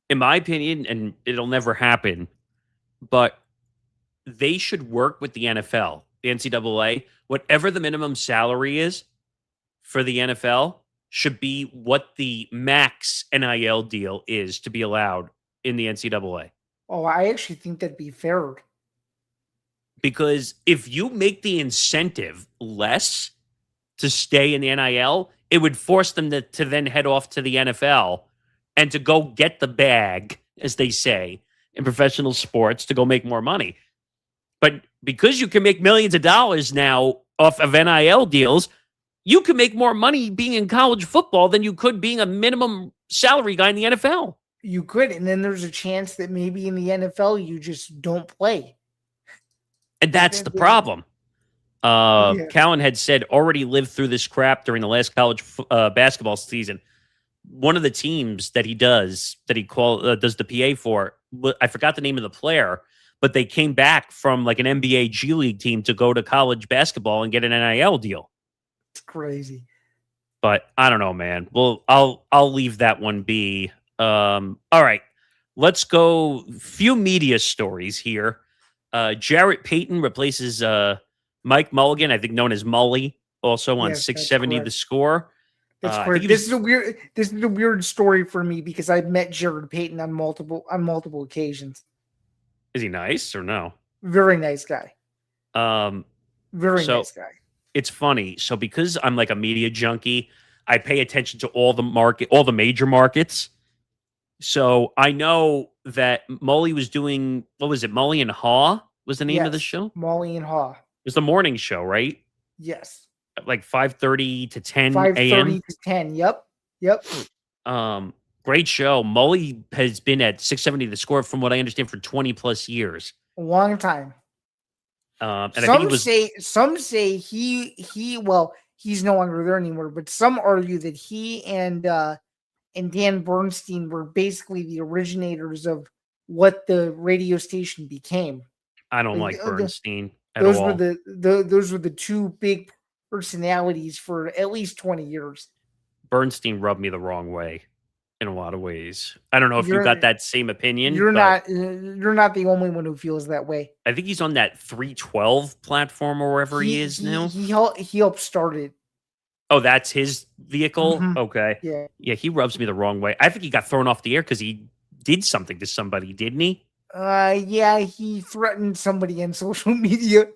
In my opinion, and it'll never happen, but they should work with the NFL, the NCAA. Whatever the minimum salary is for the NFL should be what the max NIL deal is to be allowed in the NCAA. Oh, I actually think that'd be fair. Because if you make the incentive less to stay in the NIL, it would force them to then head off to the NFL and to go get the bag, as they say, in professional sports to go make more money. But because you can make millions of dollars now off of NIL deals, you can make more money being in college football than you could being a minimum salary guy in the NFL. You could, and then there's a chance that maybe in the NFL you just don't play. And that's the problem. Cowan had said already lived through this crap during the last college basketball season. One of the teams that he does the PA for, I forgot the name of the player, but they came back from like an NBA G League team to go to college basketball and get an NIL deal. It's crazy. But I don't know, man. Well, I'll leave that one be. All right, let's go. Few media stories here. Jarrett Payton replaces Mike Mulligan, I think known as Mully, also on 670 The Score. That's correct. This is a weird story for me because I've met Jarrett Payton on multiple occasions. Is he nice or no? Very nice guy. Nice guy. It's funny. So because I'm like a media junkie, I pay attention to all the major markets. So I know that Mully was doing, what was it? Mully and Haw was the name of the show? Mully and Haw. It was the morning show, right? Yes. Like 5:30 to 10 a.m. 5:30 to 10. Yep. Great show. Mully has been at 670 The Score, from what I understand, for 20 plus years. A long time. And some say he well, he's no longer there anymore, but some argue that he and Dan Bernstein were basically the originators of what the radio station became. I don't like Bernstein at all. Those were the two big personalities for at least 20 years. Bernstein rubbed me the wrong way in a lot of ways. I don't know if you got that same opinion. You're not the only one who feels that way. I think he's on that 312 platform or wherever he is now. He helped start it. Oh, that's his vehicle? Mm-hmm. Okay. Yeah, he rubs me the wrong way. I think he got thrown off the air because he did something to somebody, didn't he? Yeah, he threatened somebody on social media.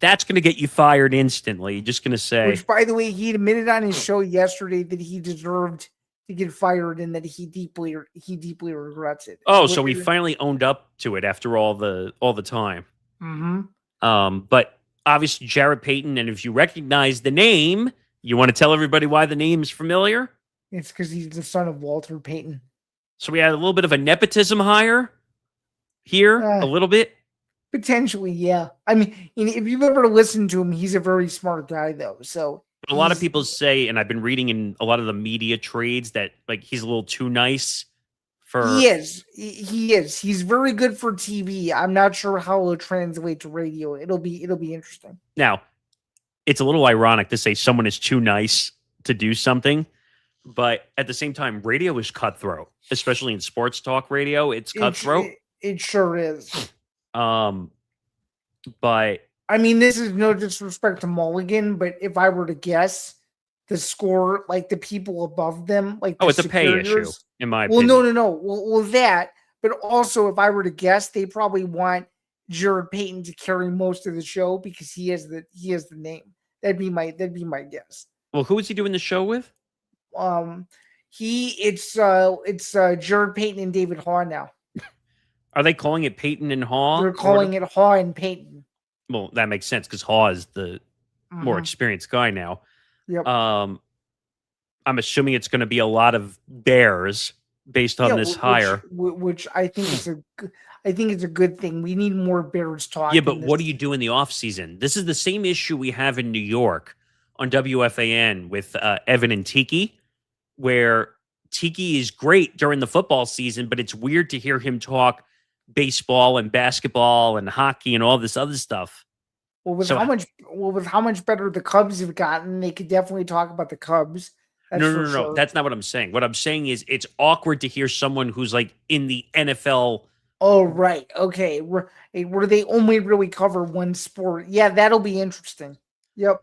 that's going to get you fired instantly. Just going to say. Which, by the way, he admitted on his show yesterday that he deserved to get fired and that he deeply regrets it. Oh, so he finally owned up to it after all the time. Mm-hmm. But obviously Jarrett Payton, and if you recognize the name, you want to tell everybody why the name's familiar? It's because he's the son of Walter Payton. So we had a little bit of a nepotism hire here, a little bit. Potentially, yeah. I mean, if you've ever listened to him, he's a very smart guy, though. So a lot of people say, and I've been reading in a lot of the media trades that like he's a little too nice for. He is. He is. He's very good for TV. I'm not sure how it'll translate to radio. It'll be interesting. Now, it's a little ironic to say someone is too nice to do something, but at the same time, radio is cutthroat, especially in sports talk radio. It's cutthroat. It sure is. But I mean, this is no disrespect to Mulligan, but if I were to guess, the score, like the people above them, like it's a pay issue, in my opinion. No. Well, that, but also if I were to guess, they probably want Jarrett Payton to carry most of the show because he has the name. That'd be my guess. Well, who is he doing the show with? It's Jarrett Payton and David Haw now. Are they calling it Payton and Haw? They're calling it Haw and Payton. Well, that makes sense because Haw is the more experienced guy now. Yep. I'm assuming it's going to be a lot of Bears based on this hire, which I think is a good thing. We need more Bears talk. Yeah, but what do you do in the offseason? This is the same issue we have in New York on WFAN with Evan and Tiki, where Tiki is great during the football season, but it's weird to hear him talk baseball and basketball and hockey and all this other stuff. Well, with how much better the Cubs have gotten, they could definitely talk about the Cubs. No. That's not what I'm saying. What I'm saying is it's awkward to hear someone who's like in the NFL. Oh, right. Okay. Where they only really cover one sport. Yeah, that'll be interesting. Yep.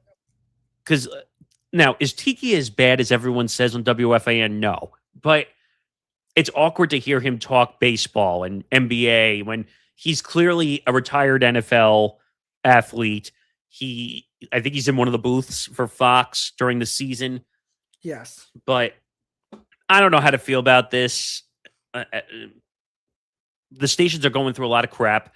Because now, is Tiki as bad as everyone says on WFAN? No. But it's awkward to hear him talk baseball and NBA when he's clearly a retired NFL athlete. I think he's in one of the booths for Fox during the season. Yes. But I don't know how to feel about this. The stations are going through a lot of crap.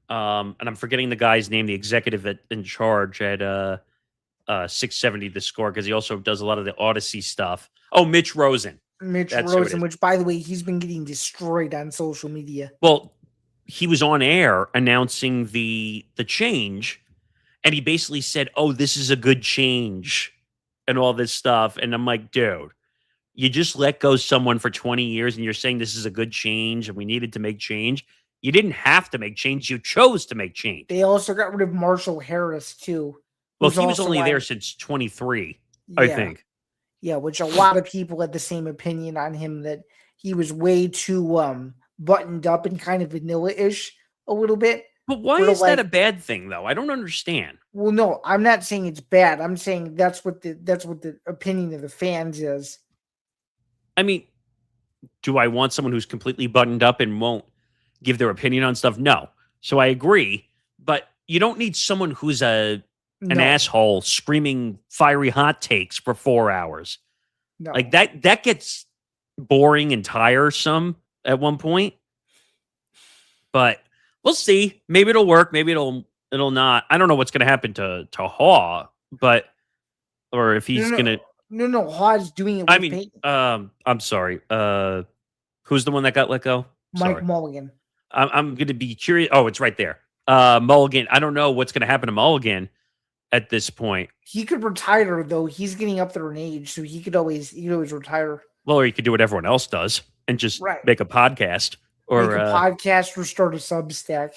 And I'm forgetting the guy's name, the executive in charge at 670 The Score, because he also does a lot of the Odyssey stuff. Oh, Mitch Rosen. Which, by the way, he's been getting destroyed on social media. Well, he was on air announcing the change, and he basically said, "Oh, this is a good change," and all this stuff. And I'm like, dude, you just let go someone for 20 years, and you're saying this is a good change, and we needed to make change. You didn't have to make change; you chose to make change. They also got rid of Marshall Harris too. Well, he was only there since 23, I think. Yeah, which a lot of people had the same opinion on him, that he was way too buttoned up and kind of vanilla-ish a little bit. But why is that a bad thing, though? I don't understand. Well, no, I'm not saying it's bad. I'm saying that's what the opinion of the fans is. I mean, do I want someone who's completely buttoned up and won't give their opinion on stuff? No. So I agree, but you don't need someone who's an asshole screaming fiery hot takes for 4 hours. No. Like that gets boring and tiresome at one point. But we'll see. Maybe it'll work. Maybe it'll not. I don't know what's going to happen to Haw, or if he's going to. No. Haw's doing it. Payton. I'm sorry. Who's the one that got let go? Mike Mulligan. I'm going to be curious. Oh, it's right there. Mulligan. I don't know what's going to happen to Mulligan at this point. He could retire, though. He's getting up there in age, so he could always retire. Well, or he could do what everyone else does and just make a podcast or make a podcast or start a Substack.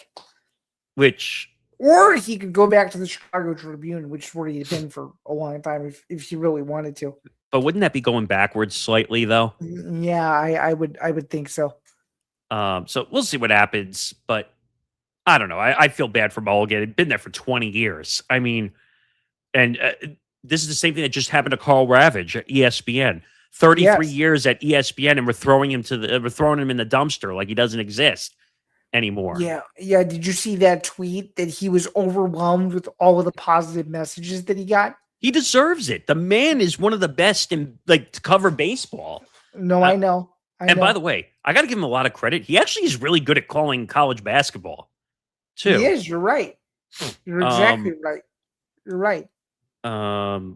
Or he could go back to the Chicago Tribune, which is where he'd been for a long time if he really wanted to. But wouldn't that be going backwards slightly, though? Yeah, I would think so. So we'll see what happens, but I don't know. I feel bad for Mulligan. He'd been there for 20 years. I mean, and this is the same thing that just happened to Carl Ravage at ESPN. 33 years at ESPN, and we're throwing him in the dumpster like he doesn't exist. anymore. Yeah. Did you see that tweet that he was overwhelmed with all of the positive messages that he got? He deserves it. The man is one of the best in to cover baseball. No, I know. And by the way, I got to give him a lot of credit. He actually is really good at calling college basketball, too. He is. You're right. You're exactly right. You're right.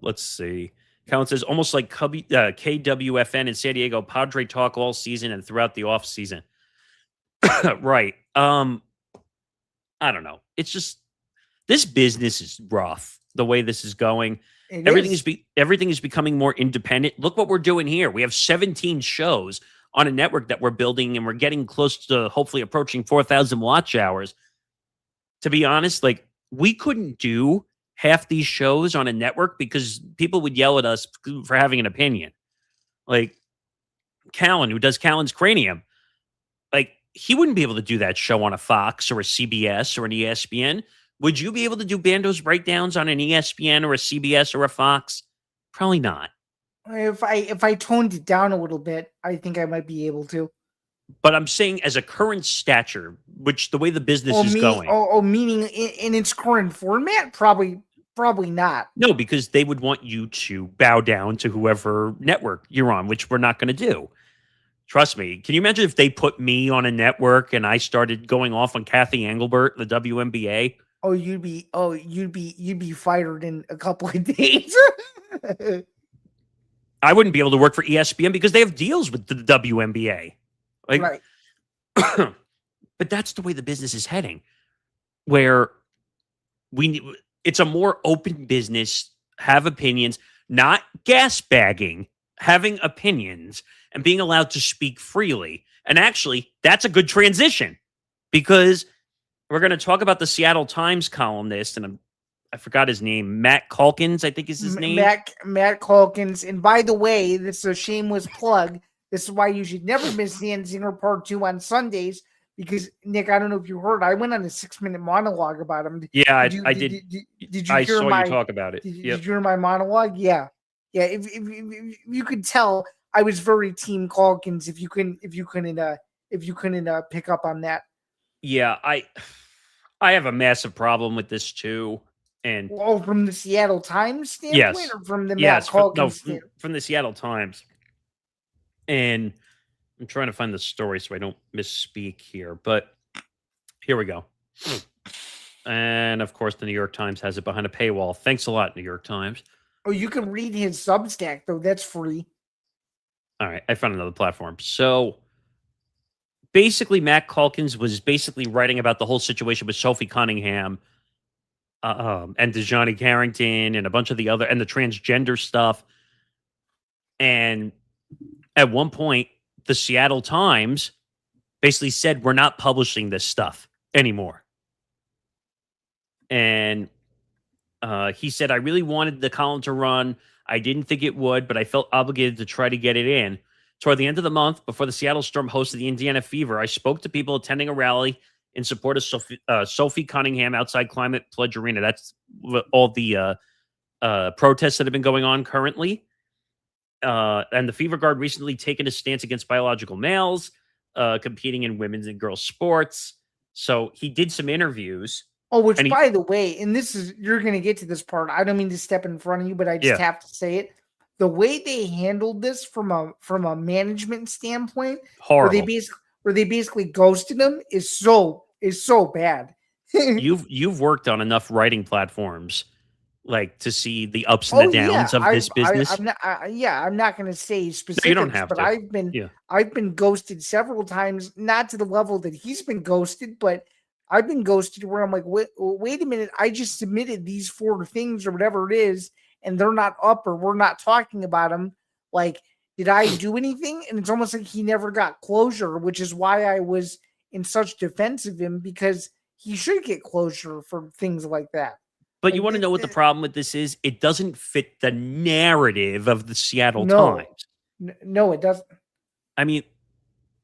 Let's see. Colin says, almost like KWFN in San Diego, Padre talk all season and throughout the off season. Right. I don't know. It's just, this business is rough the way this is going. Everything is becoming more independent. Look what we're doing here. We have 17 shows on a network that we're building, and we're getting close to hopefully approaching 4,000 watch hours. To be honest, we couldn't do half these shows on a network because people would yell at us for having an opinion. Like Callan, who does Callan's Cranium, he wouldn't be able to do that show on a Fox or a CBS or an ESPN. Would you be able to do Bando's breakdowns on an ESPN or a CBS or a Fox? Probably not. If I toned it down a little bit, I think I might be able to. But I'm saying as a current stature, which the way the business is going. Meaning in its current format? Probably not. No, because they would want you to bow down to whoever network you're on, which we're not going to do. Trust me. Can you imagine if they put me on a network and I started going off on Kathy Engelbert, the WNBA? Oh, you'd be fired in a couple of days. I wouldn't be able to work for ESPN because they have deals with the WNBA. Right. But that's the way the business is heading, where it's a more open business, have opinions, not gas bagging, having opinions and being allowed to speak freely. And actually, that's a good transition because we're going to talk about the Seattle Times columnist, and I forgot his name. Matt Calkins, I think is his name. Matt Calkins. And by the way, this is a shameless plug. This is why you should never miss Dan Zinger Part 2 on Sundays. Because, Nick, I don't know if you heard, I went on a 6-minute monologue about him. Yeah, I did. Did you I hear saw you talk about it. Did you hear my monologue? Yeah. If you could tell, I was very Team Calkins. If you couldn't pick up on that. Yeah, I have a massive problem with this too. And from the Seattle Times standpoint, or from the Matt Calkins from the Seattle Times. And I'm trying to find the story so I don't misspeak here, but here we go. And of course, the New York Times has it behind a paywall. Thanks a lot, New York Times. Oh, you can read his Substack though. That's free. All right, I found another platform. So basically, Matt Calkins was basically writing about the whole situation with Sophie Cunningham and DeJohnny Carrington and a bunch of the other, and the transgender stuff. And at one point, the Seattle Times basically said, we're not publishing this stuff anymore. And he said, I really wanted the column to run. I didn't think it would, but I felt obligated to try to get it in. Toward the end of the month, before the Seattle Storm hosted the Indiana Fever, I spoke to people attending a rally in support of Sophie Cunningham outside Climate Pledge Arena. That's all the protests that have been going on currently. And the Fever Guard recently taken a stance against biological males competing in women's and girls sports. So he did some interviews. Oh, which, by the way, and this is, you're going to get to this part. I don't mean to step in front of you, but I just have to say it. The way they handled this from a management standpoint, horrible. where they basically ghosted them is so bad. You've worked on enough writing platforms to see the ups and the downs of this business. I'm not going to say specifics, no, you don't have but to. I've been ghosted several times, not to the level that he's been ghosted, but I've been ghosted where I'm like, wait a minute, I just submitted these 4 things or whatever it is, and they're not up, or we're not talking about them. Like, did I do anything? And it's almost like he never got closure, which is why I was in such defense of him, because he should get closure for things like that. But you want to know what the problem with this is? It doesn't fit the narrative of the Seattle Times. No, it doesn't. I mean,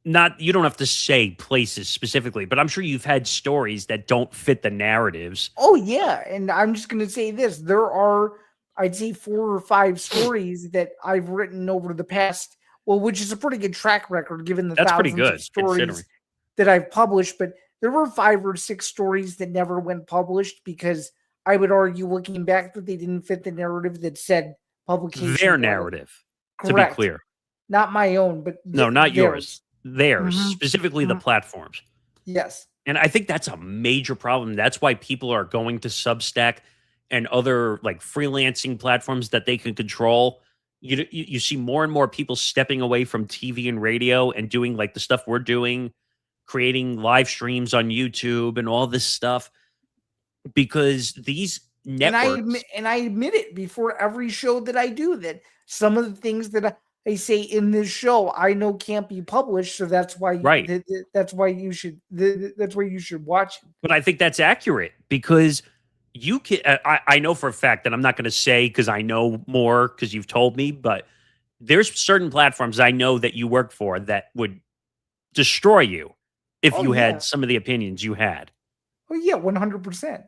you don't have to say places specifically, but I'm sure you've had stories that don't fit the narratives. Oh, yeah. And I'm just going to say this. There are, I'd say, 4 or 5 stories that I've written over the past, which is a pretty good track record given the thousands of stories that I've published. But there were 5 or 6 stories that never went published because I would argue, looking back, that they didn't fit the narrative that said publication. Their narrative, correct. to be clear. Not my own, but no, not yours. Theirs, Mhm. specifically the platforms. Yes. And I think that's a major problem. That's why people are going to Substack and other like freelancing platforms that they can control. You see more and more people stepping away from TV and radio and doing like the stuff we're doing, creating live streams on YouTube and all this stuff, because these networks. And I admit it before every show that I do, that some of the things that I say in this show I know can't be published, so that's why that's why you should watch it. But I think that's accurate, because you can. I know for a fact that I'm not going to say because I know more because you've told me, but there's certain platforms I know that you work for that would destroy you if you had some of the opinions you had. Oh yeah, 100%.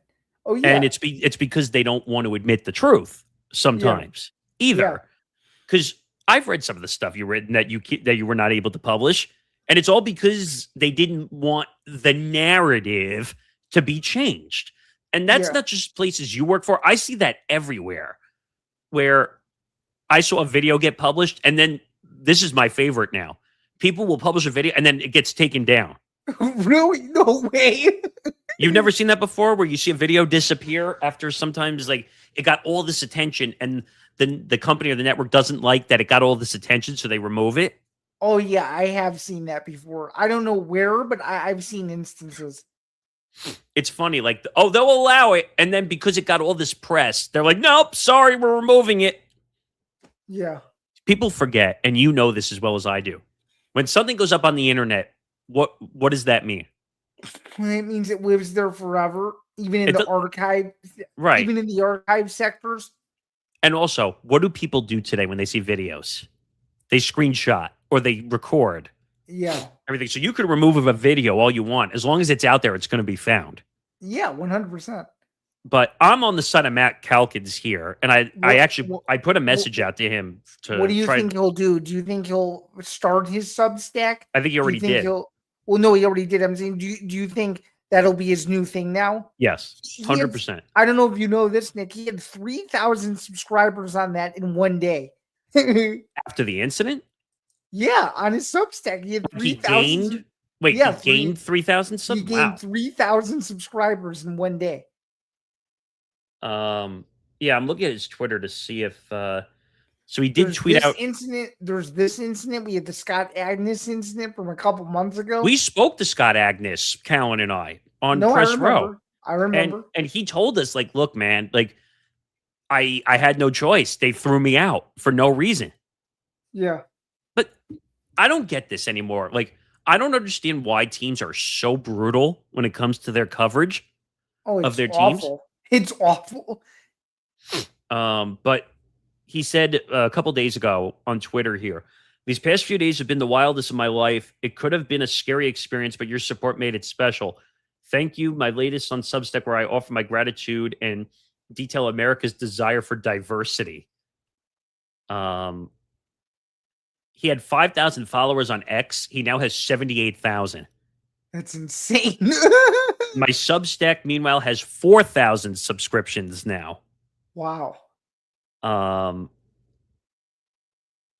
Oh yeah, and it's because they don't want to admit the truth sometimes either. Because I've read some of the stuff you've written that you were not able to publish, and it's all because they didn't want the narrative to be changed. And that's not just places you work for. I see that everywhere, where I saw a video get published, and then this is my favorite now. People will publish a video, and then it gets taken down. Really? No way. You've never seen that before, where you see a video disappear after sometimes like it got all this attention, and then the company or the network doesn't like that it got all this attention, so they remove it? Oh yeah, I have seen that before. I don't know where, but I've seen instances. It's funny, like, oh, they'll allow it, and then because it got all this press, they're like, nope, sorry, we're removing it. Yeah. People forget, and you know this as well as I do. When something goes up on the internet, what does that mean? It means it lives there forever, even in the archive, right? Even in the archive sectors. And also, what do people do today when they see videos? They screenshot or they record. Yeah. Everything. So you could remove a video all you want. As long as it's out there, it's going to be found. Yeah, 100%. But I'm on the side of Matt Calkins here. And I put a message out to him. What do you think he'll do? Do you think he'll start his Substack? I think he already did. Well, no, he already did. I'm saying, do you think that'll be his new thing now? Yes, 100%. I don't know if you know this, Nick. He had 3,000 subscribers on that in one day. After the incident? Yeah, on his Substack. He had 3,000. He gained 3,000 subs? He gained 3,000 subscribers in one day. Yeah, I'm looking at his Twitter to see if... So he did tweet out... There's this incident. We had the Scott Agnes incident from a couple months ago. We spoke to Scott Agnes, Callan and I, on Press Row. I remember. And he told us, like, look, man, like, I had no choice. They threw me out for no reason. Yeah. But I don't get this anymore. Like, I don't understand why teams are so brutal when it comes to their coverage of their teams. It's awful. But he said a couple days ago on Twitter here, these past few days have been the wildest of my life. It could have been a scary experience, but your support made it special. Thank you. My latest on Substack, where I offer my gratitude and detail America's desire for diversity. He had 5,000 followers on X. He now has 78,000. That's insane. My Substack, meanwhile, has 4,000 subscriptions now. Wow.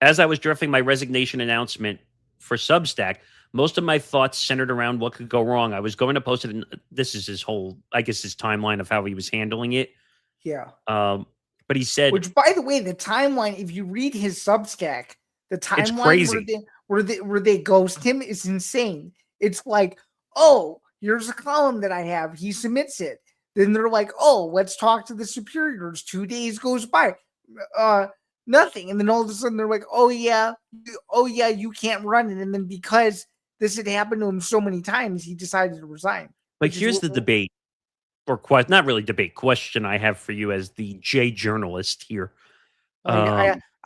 As I was drafting my resignation announcement for Substack, most of my thoughts centered around what could go wrong. I was going to post it, and this is his whole, I guess, his timeline of how he was handling it. Yeah. But he said, which, by the way, the timeline, if you read his Substack, the timeline where they ghost him is insane. It's like, oh, here's a column that I have. He submits it. Then they're like, oh, let's talk to the superiors. 2 days goes by. Nothing. And then all of a sudden they're like, oh yeah, you can't run it. And then because this had happened to him so many times, he decided to resign. But here's the debate, or not really debate, question I have for you as the J journalist here.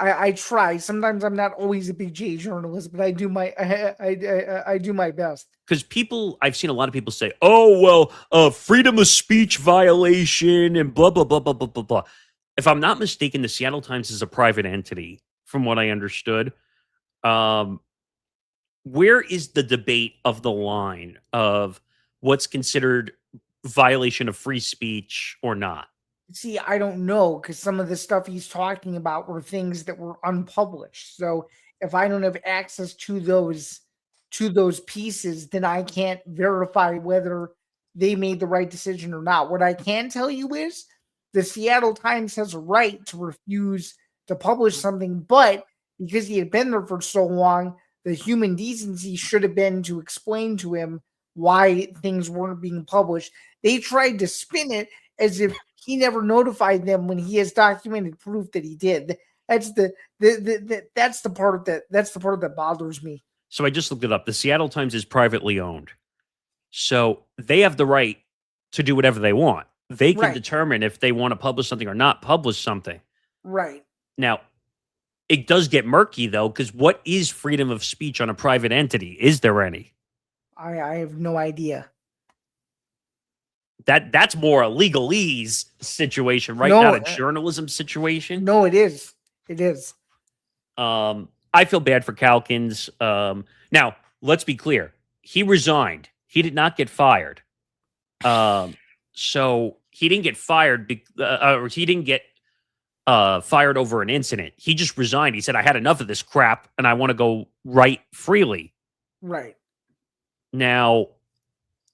I try. Sometimes I'm not always a big J journalist, but I do my best. Because I've seen a lot of people say, oh, well, freedom of speech violation and blah, blah, blah, blah, blah, blah, blah. If I'm not mistaken, the Seattle Times is a private entity, from what I understood. Where is the debate of the line of what's considered violation of free speech or not? See, I don't know, because some of the stuff he's talking about were things that were unpublished. So if I don't have access to those pieces, then I can't verify whether they made the right decision or not. What I can tell you is the Seattle Times has a right to refuse to publish something, but because he had been there for so long, the human decency should have been to explain to him why things weren't being published. They tried to spin it as if he never notified them when he has documented proof that he did. That's the part that bothers me. So I just looked it up. The Seattle Times is privately owned. So they have the right to do whatever they want. They can determine if they want to publish something or not publish something. Right. Now, it does get murky, though, because what is freedom of speech on a private entity? Is there any? I have no idea. That's more a legalese situation, right? No, Not a journalism situation. No, it is. It is. I feel bad for Calkins. Now, let's be clear. He resigned. He did not get fired. So he didn't get fired, or he didn't get fired over an incident. He just resigned. He said, I had enough of this crap and I want to go write freely. Right. Now,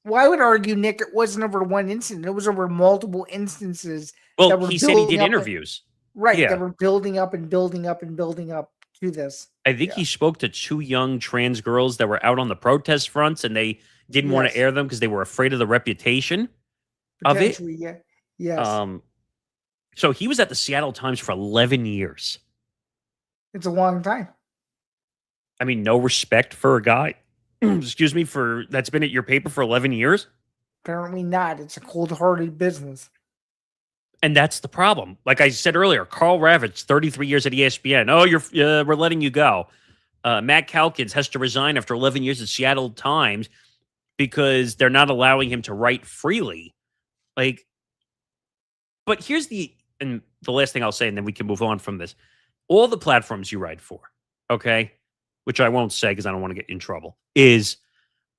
well, I would argue, Nick, it wasn't over one incident. It was over multiple instances. Well, he said he did interviews. Right. Yeah. That were building up and building up and building up to this. I think he spoke to 2 young trans girls that were out on the protest fronts and they didn't want to air them because they were afraid of the reputation of it. Yeah. Yes. So he was at the Seattle Times for 11 years. It's a long time. I mean, no respect for a guy, excuse me, that's been at your paper for 11 years? Apparently not. It's a cold-hearted business. And that's the problem. Like I said earlier, Carl Ravitch, 33 years at ESPN. Oh, we're letting you go. Matt Calkins has to resign after 11 years at Seattle Times because they're not allowing him to write freely. But here's the last thing I'll say, and then we can move on from this. All the platforms you write for, okay, which I won't say because I don't want to get in trouble, is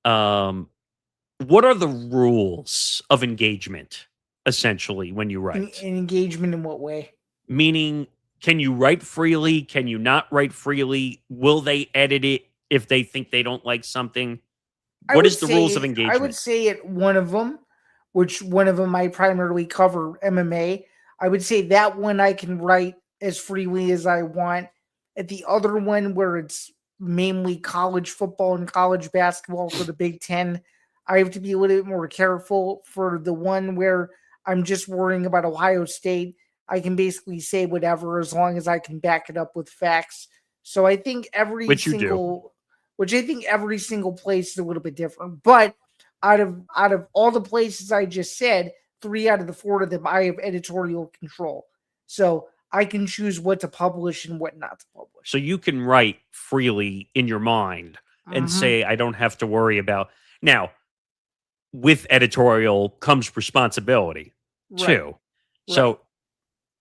what are the rules of engagement, essentially, when you write? Engagement in what way? Meaning, can you write freely? Can you not write freely? Will they edit it if they think they don't like something? What is the rules of engagement? I would say at one of them, which one of them I primarily cover MMA, I would say that one I can write as freely as I want. At the other one, where it's mainly college football and college basketball for the Big Ten, I have to be a little bit more careful. For the one where I'm just worrying about Ohio State, I can basically say whatever as long as I can back it up with facts. So I think every single place is a little bit different. But out of all the places I just said, 3 out of the 4 of them I have editorial control. So I can choose what to publish and what not to publish. So you can write freely in your mind and say, I don't have to worry about. Now, with editorial comes responsibility too. Right. So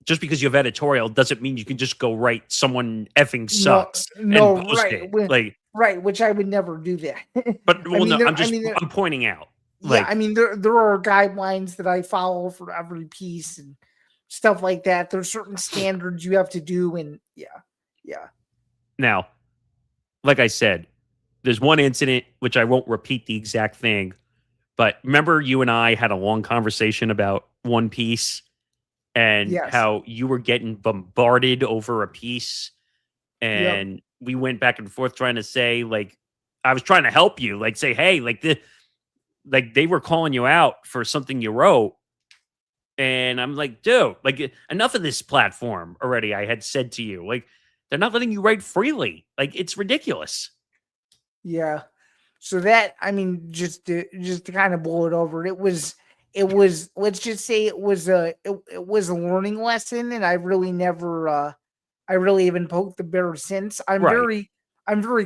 just because you have editorial doesn't mean you can just go write someone effing sucks and post it. Right, which I would never do that. But I'm pointing out. There are guidelines that I follow for every piece and stuff like that. There's certain standards you have to do, and yeah. Now, like I said, there's one incident which I won't repeat the exact thing, but remember you and I had a long conversation about One Piece and how you were getting bombarded over a piece, and we went back and forth trying to say, I was trying to help you, say, hey, they were calling you out for something you wrote. And I'm like, dude, enough of this platform already. I had said to you, they're not letting you write freely. It's ridiculous. Yeah. So that, just to kind of blow it over, it was, let's just say it was a learning lesson. And I really never, I really haven't poked the bear since. I'm very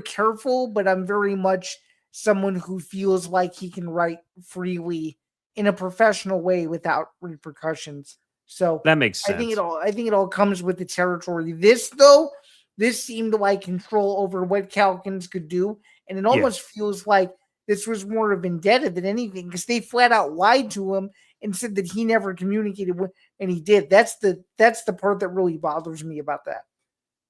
careful, but I'm very much someone who feels like he can write freely in a professional way without repercussions. So that makes sense. I think it all comes with the territory. This seemed like control over what Calkins could do. And it almost feels like this was more a vendetta than anything, because they flat out lied to him and said that he never communicated with, and he did. That's the part that really bothers me about that.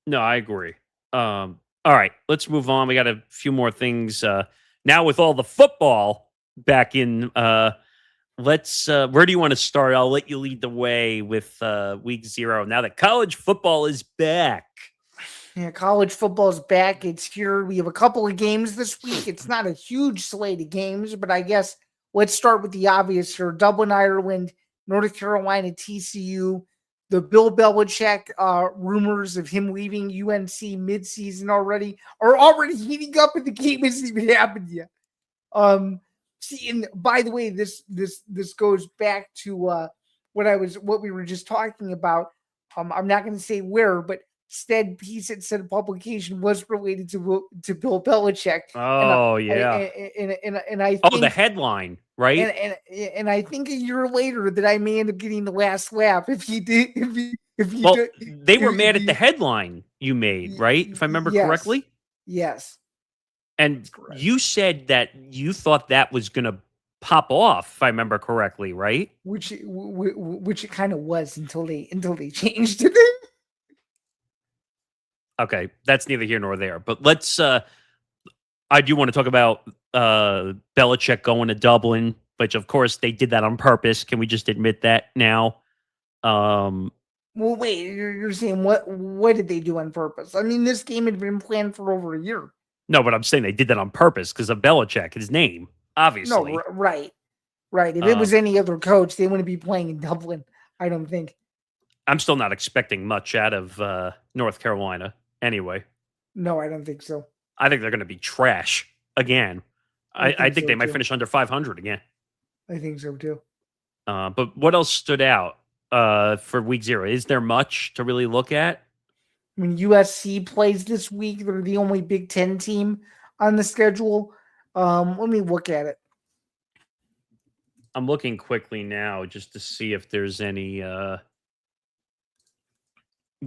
No, I agree. All right, let's move on. We got a few more things now with all the football back in. Let's. Where do you want to start? I'll let you lead the way with week 0. Now that college football is back. Yeah, college football is back. It's here. We have a couple of games this week. It's not a huge slate of games, but I guess let's start with the obvious here. Dublin, Ireland, North Carolina, TCU. The Bill Belichick rumors of him leaving UNC midseason are already heating up, and the game hasn't even happened yet. See, and by the way, this goes back to what we were just talking about. I'm not going to say where, but said piece that said publication was related to Bill Belichick. Oh, yeah. And I think, the headline, right? And I think a year later that I may end up getting the last laugh if he did. They were mad at the headline you made, right? If I remember correctly. Yes. And you said that you thought that was going to pop off, if I remember correctly, right? Which it kind of was until they changed it. Okay, that's neither here nor there. But let's. I do want to talk about Belichick going to Dublin, which of course they did that on purpose. Can we just admit that now? Well, wait, you're saying what did they do on purpose? I mean, this game had been planned for over a year. No, but I'm saying they did that on purpose because of Belichick, his name, obviously. No, right. If it was any other coach, they wouldn't be playing in Dublin, I don't think. I'm still not expecting much out of North Carolina anyway. No, I don't think so. I think they're going to be trash again. I think they might finish under 500 again. I think so too. But what else stood out for week 0? Is there much to really look at? I mean, USC plays this week. They're the only Big Ten team on the schedule. Let me look at it. I'm looking quickly now just to see if there's any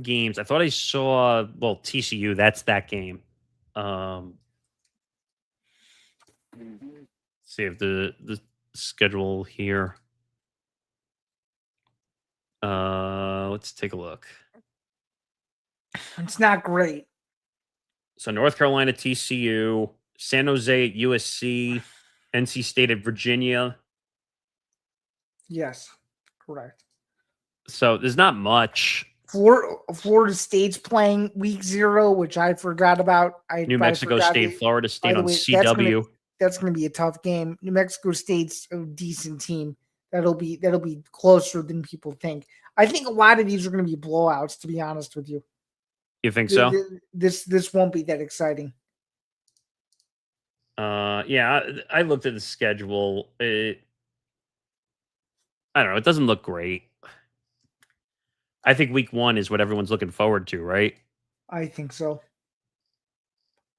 games. I thought I saw, TCU. That's that game. See if the schedule here. Let's take a look. It's not great. So North Carolina, TCU, San Jose at USC, NC State at Virginia. Yes, correct. So there's not much. Florida State's playing week 0, which I forgot about. New Mexico State, Florida State on CW. That's going to be a tough game. New Mexico State's a decent team. That'll be closer than people think. I think a lot of these are going to be blowouts, to be honest with you. You think so? This won't be that exciting. Yeah, I looked at the schedule. I don't know. It doesn't look great. I think week 1 is what everyone's looking forward to, right? I think so.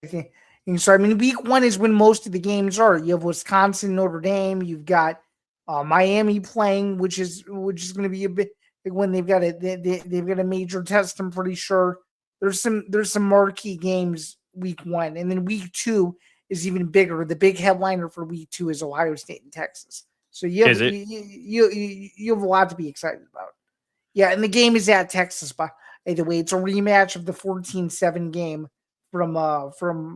I mean, week 1 is when most of the games are. You have Wisconsin, Notre Dame. You've got Miami playing, which is going to be a bit when they've got a major test. I'm pretty sure there's some marquee games week 1, and then week 2 is even bigger. The big headliner for week 2 is Ohio State and Texas. So you have a lot to be excited about. Yeah, and the game is at Texas, by the way. It's a rematch of the 14-7 game from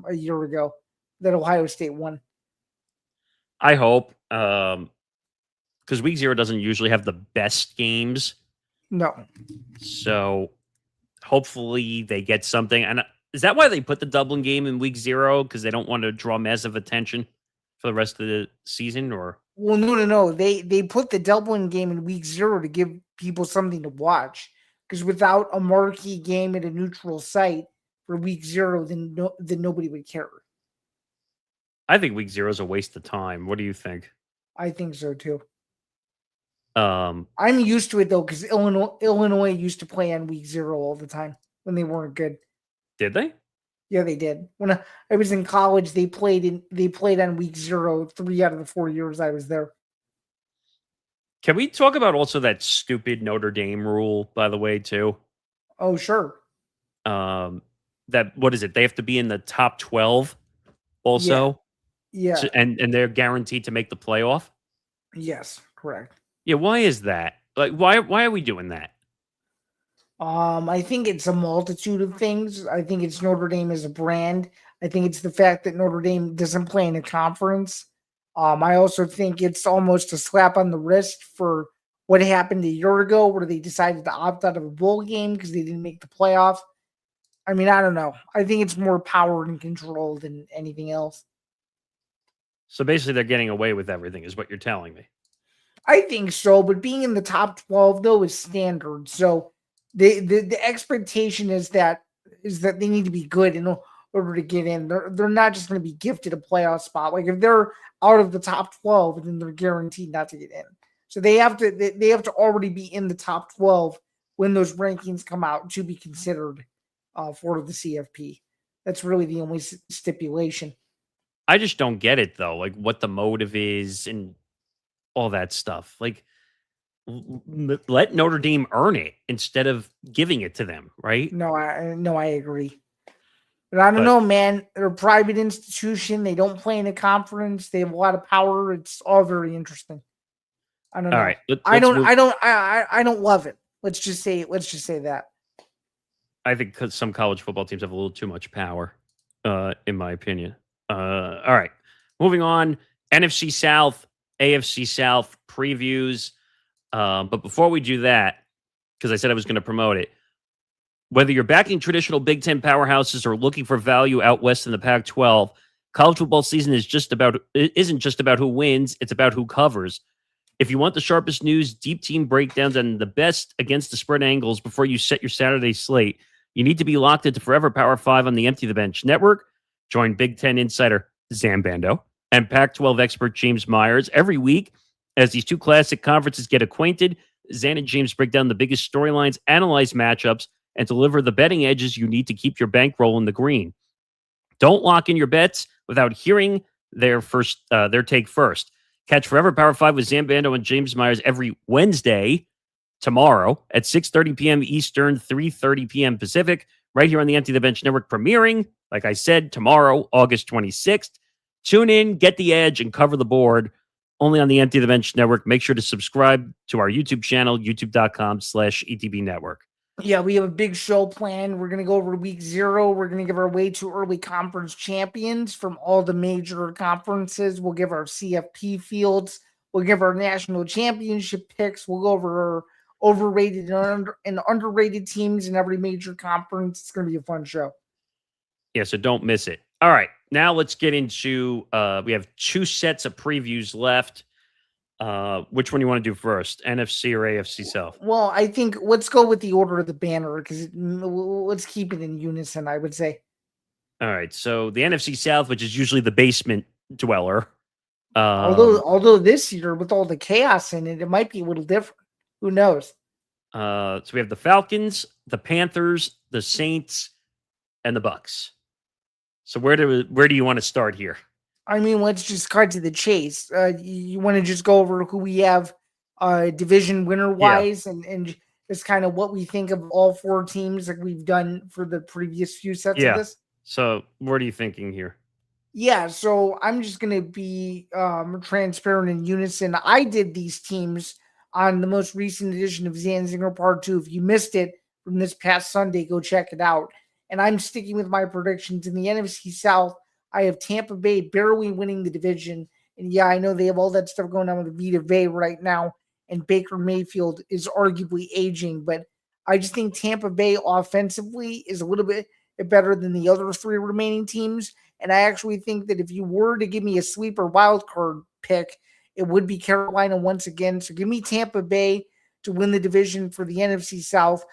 a year ago that Ohio State won. I hope, because week 0 doesn't usually have the best games. No. So hopefully they get something. And is that why they put the Dublin game in week 0? Because they don't want to draw massive attention for the rest of the season? Or well, no. They put the Dublin game in week 0 to give people something to watch. Because without a marquee game at a neutral site for week 0, then nobody would care. I think week 0 is a waste of time. What do you think? I think so too. I'm used to it though, because Illinois used to play on week 0 all the time when they weren't good. Did they? Yeah, they did. When I was in college, they played on week 0 3 out of the 4 years I was there. Can we talk about also that stupid Notre Dame rule, by the way, too? Oh, sure. That what is it? They have to be in the top 12 also. Yeah. And they're guaranteed to make the playoff. Yes. Correct. Yeah, why is that? Like, why are we doing that? I think it's a multitude of things. I think it's Notre Dame as a brand. I think it's the fact that Notre Dame doesn't play in a conference. I also think it's almost a slap on the wrist for what happened a year ago, where they decided to opt out of a bowl game because they didn't make the playoff. I mean, I don't know. I think it's more power and control than anything else. So basically, they're getting away with everything, is what you're telling me. I think so, but being in the top 12 though is standard. So the expectation is that they need to be good in order to get in. They're not just going to be gifted a playoff spot. Like if they're out of the top 12, then they're guaranteed not to get in. So they have to already be in the top 12 when those rankings come out to be considered for the CFP. That's really the only stipulation. I just don't get it though, like what the motive is and all that stuff. Like, let Notre Dame earn it instead of giving it to them, right? No, I agree. But I don't know, man. They're a private institution. They don't play in a conference. They have a lot of power. It's all very interesting. I don't know. All right, I don't love it. Let's just say that. I think because some college football teams have a little too much power, in my opinion. All right, moving on. NFC South, AFC South previews. But before we do that, because I said I was going to promote it, whether you're backing traditional Big Ten powerhouses or looking for value out west in the Pac-12, college football season isn't just about who wins; it's about who covers. If you want the sharpest news, deep team breakdowns, and the best against the spread angles before you set your Saturday slate, you need to be locked into Forever Power 5 on the Empty the Bench Network. Join Big Ten insider Zain Bando and Pac-12 expert James Myers every week as these two classic conferences get acquainted. Zain and James break down the biggest storylines, analyze matchups, and deliver the betting edges you need to keep your bankroll in the green. Don't lock in your bets without hearing their take first. Catch Forever Power 5 with Zain Bando and James Myers every Wednesday, tomorrow at 6:30 p.m. Eastern, 3:30 p.m. Pacific, right here on the Empty the Bench Network, premiering, like I said, tomorrow, August 26th. Tune in, get the edge, and cover the board only on the Empty the Bench Network. Make sure to subscribe to our YouTube channel, youtube.com/ETB Network. Yeah, we have a big show planned. We're going to go over week 0. We're going to give our way to early conference champions from all the major conferences. We'll give our CFP fields. We'll give our national championship picks. We'll go over our overrated and underrated teams in every major conference. It's going to be a fun show. Yeah, so don't miss it. All right, now let's get into, we have 2 sets of previews left. Which one do you want to do first, NFC or AFC South? Well, I think let's go with the order of the banner because let's keep it in unison, I would say. All right, so the NFC South, which is usually the basement dweller. Although this year with all the chaos in it, it might be a little different. Who knows? So we have the Falcons, the Panthers, the Saints, and the Bucks. So where do you want to start here? I mean, let's just cut to the chase. You want to just go over who we have division winner-wise and just kind of what we think of all 4 teams like we've done for the previous few sets of this? So what are you thinking here? Yeah, so I'm just going to be transparent in unison. I did these teams on the most recent edition of Zanzinger Part 2. If you missed it from this past Sunday, go check it out. And I'm sticking with my predictions. In the NFC South, I have Tampa Bay barely winning the division. And yeah, I know they have all that stuff going on with Vita Vea right now. And Baker Mayfield is arguably aging. But I just think Tampa Bay offensively is a little bit better than the other 3 remaining teams. And I actually think that if you were to give me a sleeper wild card pick, it would be Carolina once again. So give me Tampa Bay to win the division for the NFC South.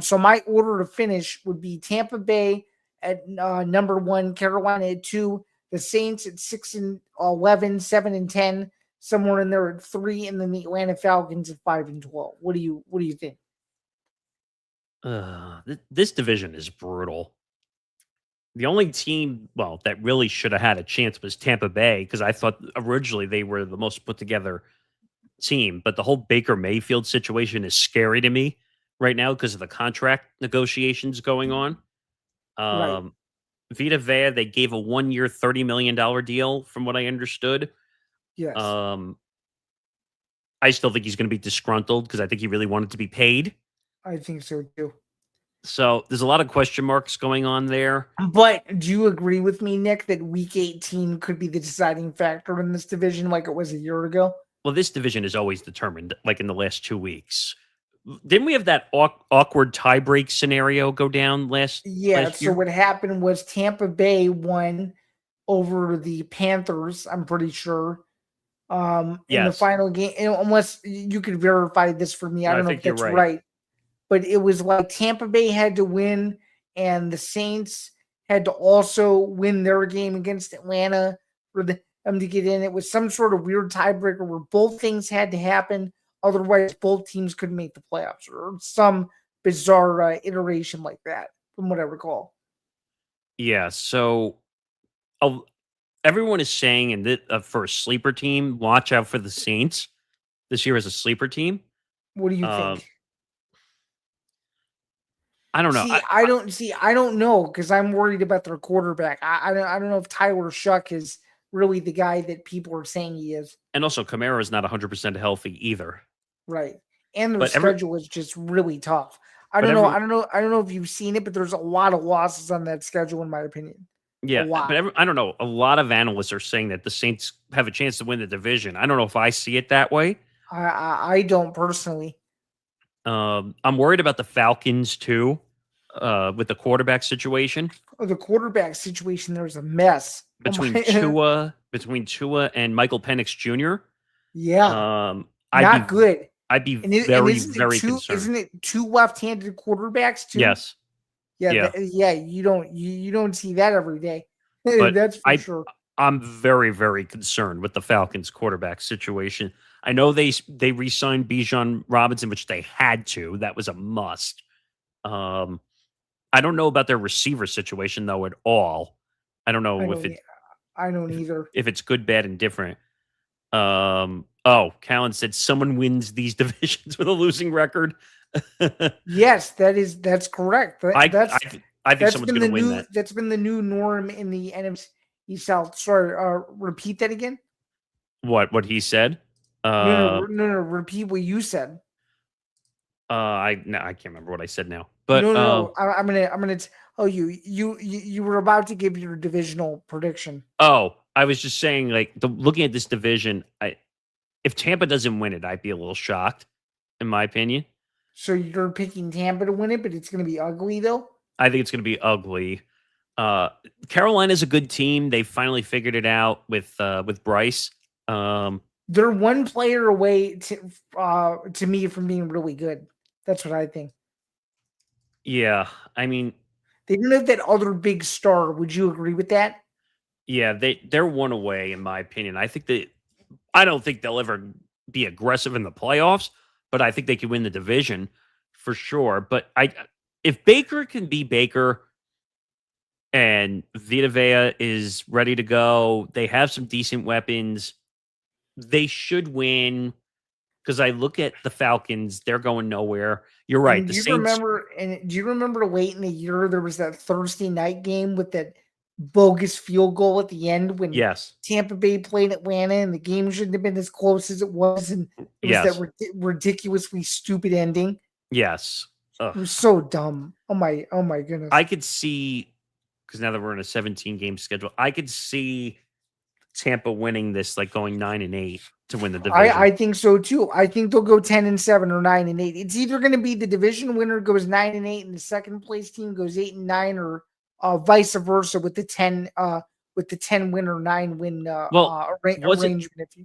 So my order to finish would be Tampa Bay at number 1, Carolina at 2, the Saints at 6-11, 7-10, somewhere in there at 3, and then the Atlanta Falcons at 5-12. What do you think? This division is brutal. The only team, that really should have had a chance was Tampa Bay, because I thought originally they were the most put together team. But the whole Baker Mayfield situation is scary to me right now because of the contract negotiations going on. Right. Vita Vea, they gave a 1-year, $30 million deal, from what I understood. Yes, I still think he's going to be disgruntled because I think he really wanted to be paid. I think so too. So there's a lot of question marks going on there. But do you agree with me, Nick, that Week 18 could be the deciding factor in this division, like it was a year ago? Well, this division is always determined, like in the last 2 weeks. Didn't we have that awkward tiebreak scenario go down last Yeah. last year? So what happened was Tampa Bay won over the Panthers. I'm pretty sure. In the Yes. final game, unless you could verify this for me, I No, I don't know think if you're that's right. right. But it was like Tampa Bay had to win, and the Saints had to also win their game against Atlanta for them to get in. It was some sort of weird tiebreaker where both things had to happen. Otherwise, both teams couldn't make the playoffs, or some bizarre iteration like that, from what I recall. Yeah. So everyone is saying for a sleeper team, watch out for the Saints this year as a sleeper team. What do you Um, think? I don't know. I don't know because I'm worried about their quarterback. I don't know if Tyler Shuck is really the guy that people are saying he is. And also, Kamara is not 100% healthy either. Right. And their But schedule is just really tough. I don't know if you've seen it, but there's a lot of losses on that schedule, in my opinion. Yeah, A lot. but I don't know. A lot of analysts are saying that the Saints have a chance to win the division. I don't know if I see it that way. I don't personally. I'm worried about the Falcons too, with the quarterback situation The quarterback situation, there's a mess. between Tua and Michael Penix Jr. Yeah. I'd be Good. I'd be And very isn't concerned. it two left-handed quarterbacks too? Yes, Yeah. You don't see that every day. But That's for sure. I'm very, very concerned with the Falcons quarterback situation. I know they re-signed Bijan Robinson, which they had to. That was a must. I don't know about their receiver situation though at all. I don't know I don't either. if it's good, bad, and different. Callan said someone wins these divisions with a losing record. Yes, that's correct. I think someone's going to win that. That's been the new norm in the NFC South. Sorry, repeat that again. What he said? No. Repeat what you said. I can't remember what I said now. But no. I'm gonna. You were about to give your divisional prediction. Oh, I was just saying, like, looking at this division, if Tampa doesn't win it, I'd be a little shocked, in my opinion. So you're picking Tampa to win it, but it's going to be ugly, though? I think it's going to be ugly. Carolina's a good team. They finally figured it out with Bryce. They're one player away to me from being really good. That's what I think. Yeah, I mean, they didn't have that other big star. Would you agree with that? Yeah, they're one away, in my opinion. I don't think they'll ever be aggressive in the playoffs, but I think they can win the division for sure. But if Baker can be Baker and Vita Vea is ready to go, they have some decent weapons. They should win because I look at the Falcons; they're going nowhere. You're right. Do you remember late in the year there was that Thursday night game with that bogus field goal at the end when Tampa Bay played Atlanta and the game shouldn't have been as close as it was, and it was that ridiculously stupid ending. Yes. It was so dumb. Oh my goodness. I could see, because now that we're in a 17-game schedule, I could see Tampa winning this, like going 9-8 to win the division. I think so too. I think they'll go 10-7 or 9-8. It's either going to be the division winner goes 9-8 and the second place team goes 8-9, or vice versa with the 10 win or 9 win arrangement.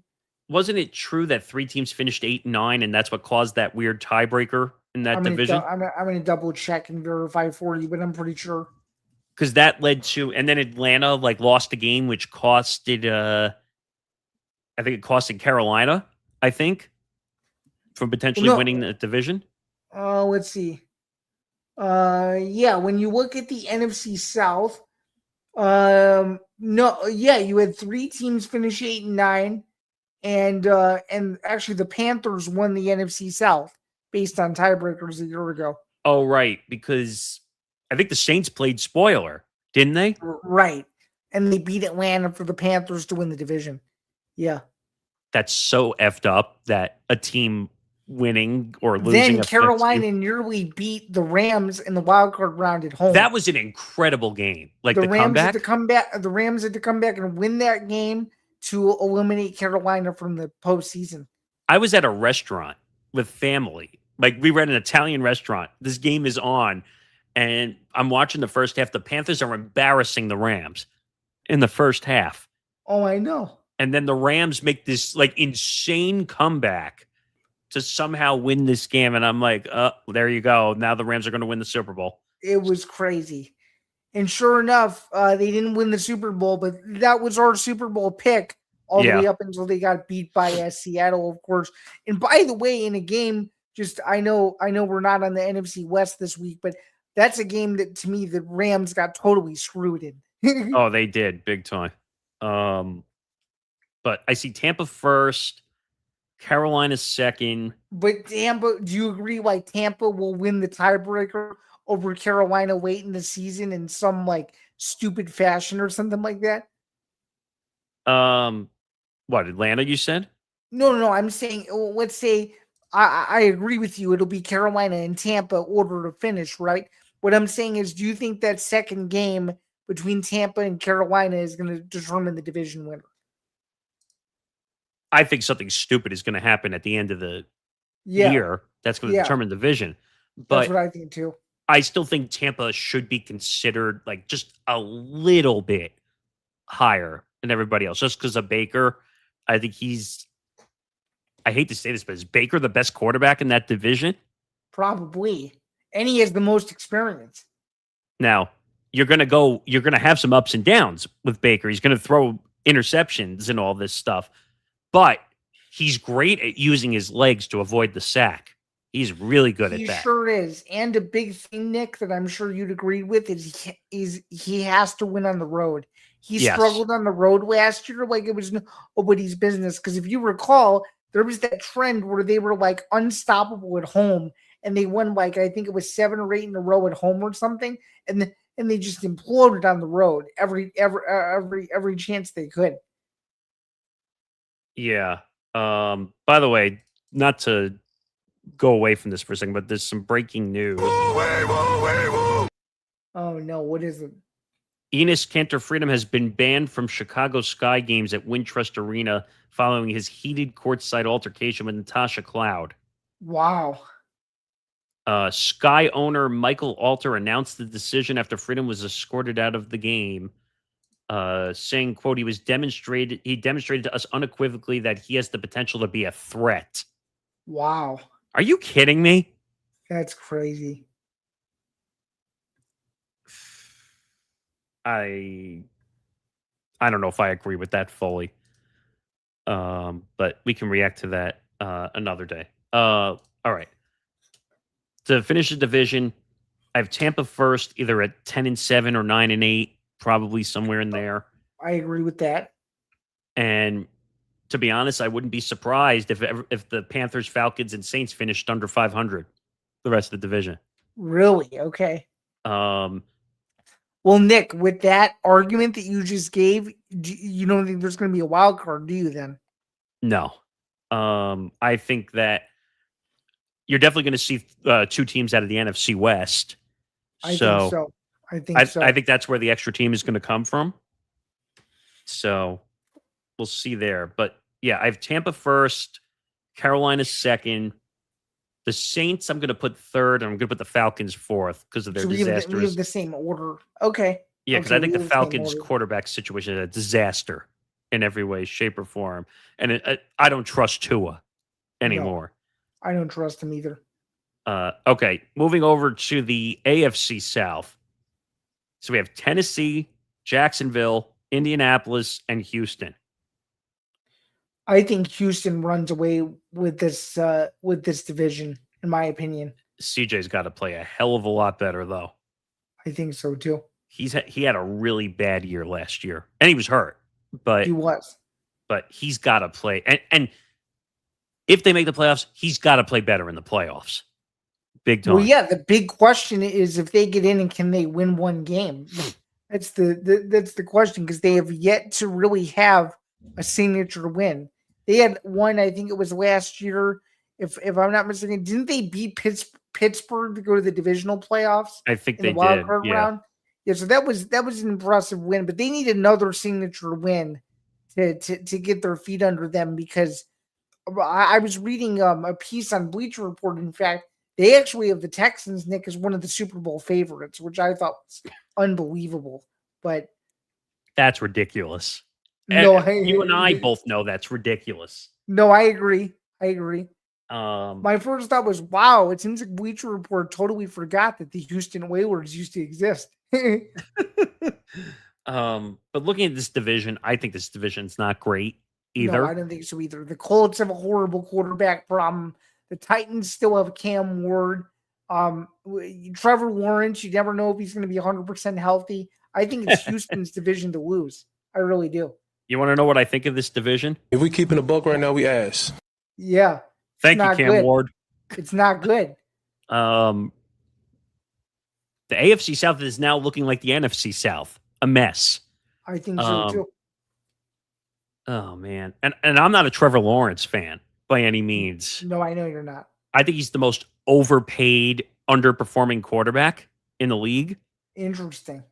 Wasn't it true that 3 teams finished 8-9 and that's what caused that weird tiebreaker in that division? I'm going to double check and verify for you, but I'm pretty sure. Because that led to, and then Atlanta lost a game, which costed, I think it costed Carolina, from potentially winning the division. Let's see. When you look at the NFC South, you had 3 teams finish 8-9, and actually the Panthers won the NFC South based on tiebreakers a year ago. Oh, right, because I think the Saints played spoiler. Didn't they? Right. And they beat Atlanta for the Panthers to win the division. Yeah. That's so effed up that a team winning or losing Then affects you. Carolina nearly beat the Rams in the wild card round at home. That was an incredible game. Like the Rams comeback. had to come back. The Rams had to come back and win that game to eliminate Carolina from the postseason. I was at a restaurant with family. Like we were at an Italian restaurant. This game is on, and I'm watching the first half. The Panthers are embarrassing the Rams in the first half. Oh, I know. And then the Rams make this like insane comeback to somehow win this game. And I'm like, there you go. Now the Rams are going to win the Super Bowl. It was crazy. And sure enough, they didn't win the Super Bowl, but that was our Super Bowl pick all the way up until they got beat by Seattle, of course. And by the way, in a game, I know we're not on the NFC West this week, but that's a game that to me the Rams got totally screwed in. Oh, they did big time. But I see Tampa first, Carolina second. But Tampa, do you agree like Tampa will win the tiebreaker over Carolina late in the season in some like stupid fashion or something like that? What, Atlanta you said? No. I'm saying, let's say I agree with you. It'll be Carolina and Tampa order to finish, right? What I'm saying is, do you think that second game between Tampa and Carolina is going to determine the division winner? I think something stupid is going to happen at the end of the year. That's going to determine the division. But that's what I think too. I still think Tampa should be considered like just a little bit higher than everybody else. Just because of Baker, I think I hate to say this, but is Baker the best quarterback in that division? Probably. And he has the most experience. Now, you're going to have some ups and downs with Baker. He's going to throw interceptions and all this stuff. But he's great at using his legs to avoid the sack. He's really good at that. He sure is. And a big thing, Nick, that I'm sure you'd agree with is he has to win on the road. He struggled on the road last year like it was nobody's business. Because if you recall, there was that trend where they were like unstoppable at home, and they won like I think it was 7 or 8 in a row at home or something, and they just imploded on the road every chance they could. Yeah. By the way, not to go away from this for a second, but there's some breaking news. Oh no, what is it? Enes Kanter Freedom has been banned from Chicago Sky games at Wintrust Arena following his heated courtside altercation with Natasha Cloud. Wow. Sky owner Michael Alter announced the decision after Freedom was escorted out of the game, saying, quote, he demonstrated to us unequivocally that he has the potential to be a threat. Wow. Are you kidding me? That's crazy. I don't know if I agree with that fully. But we can react to that another day. All right. To finish the division, I have Tampa first, either at 10-7 or 9-8, probably somewhere in there. I agree with that. And to be honest, I wouldn't be surprised if the Panthers, Falcons, and Saints finished under 500 the rest of the division. Really? Okay. Well, Nick, with that argument that you just gave, you don't think there's going to be a wild card, do you then? No. I think that you're definitely going to see 2 teams out of the NFC West. I think so. I think that's where the extra team is going to come from. So we'll see there. But yeah, I have Tampa first, Carolina second. The Saints, I'm going to put third, and I'm going to put the Falcons fourth because of their disasters. We have the same order. Okay. Yeah, because I think the Falcons' quarterback situation is a disaster in every way, shape, or form. And I don't trust Tua anymore. No, I don't trust him either. Okay, moving over to the AFC South. So we have Tennessee, Jacksonville, Indianapolis, and Houston. I think Houston runs away with this division, in my opinion. CJ's got to play a hell of a lot better, though. I think so too. He had a really bad year last year, and he was hurt. But he was. But he's got to play, and if they make the playoffs, he's got to play better in the playoffs. Big time. Well, yeah. The big question is if they get in and can they win one game. That's the question, because they have yet to really have a signature win. They had one, I think it was last year. If I'm not mistaken, didn't they beat Pittsburgh to go to the divisional playoffs I think in they the wild did. card Yeah. round? Yeah, so that was an impressive win, but they need another signature win to get their feet under them, because I was reading a piece on Bleacher Report. In fact, they actually have the Texans, Nick, as one of the Super Bowl favorites, which I thought was unbelievable. But That's ridiculous. no, You and I both know that's ridiculous. No, I agree. I agree. Um, My first thought was, wow, it seems like Bleacher Report totally forgot that the Houston Whalers used to exist. but looking at this division, I think this division's not great either. No, I don't think so either. The Colts have a horrible quarterback problem. The Titans still have Cam Ward. Trevor Lawrence, you never know if he's going to be 100% healthy. I think it's Houston's division to lose. I really do. You want to know what I think of this division? If we keeping a buck right now, we ass. Yeah. Thank you, Cam Ward. It's not good. The AFC South is now looking like the NFC South. A mess. I think so too. Oh man. And I'm not a Trevor Lawrence fan by any means. No, I know you're not. I think he's the most overpaid, underperforming quarterback in the league. Interesting.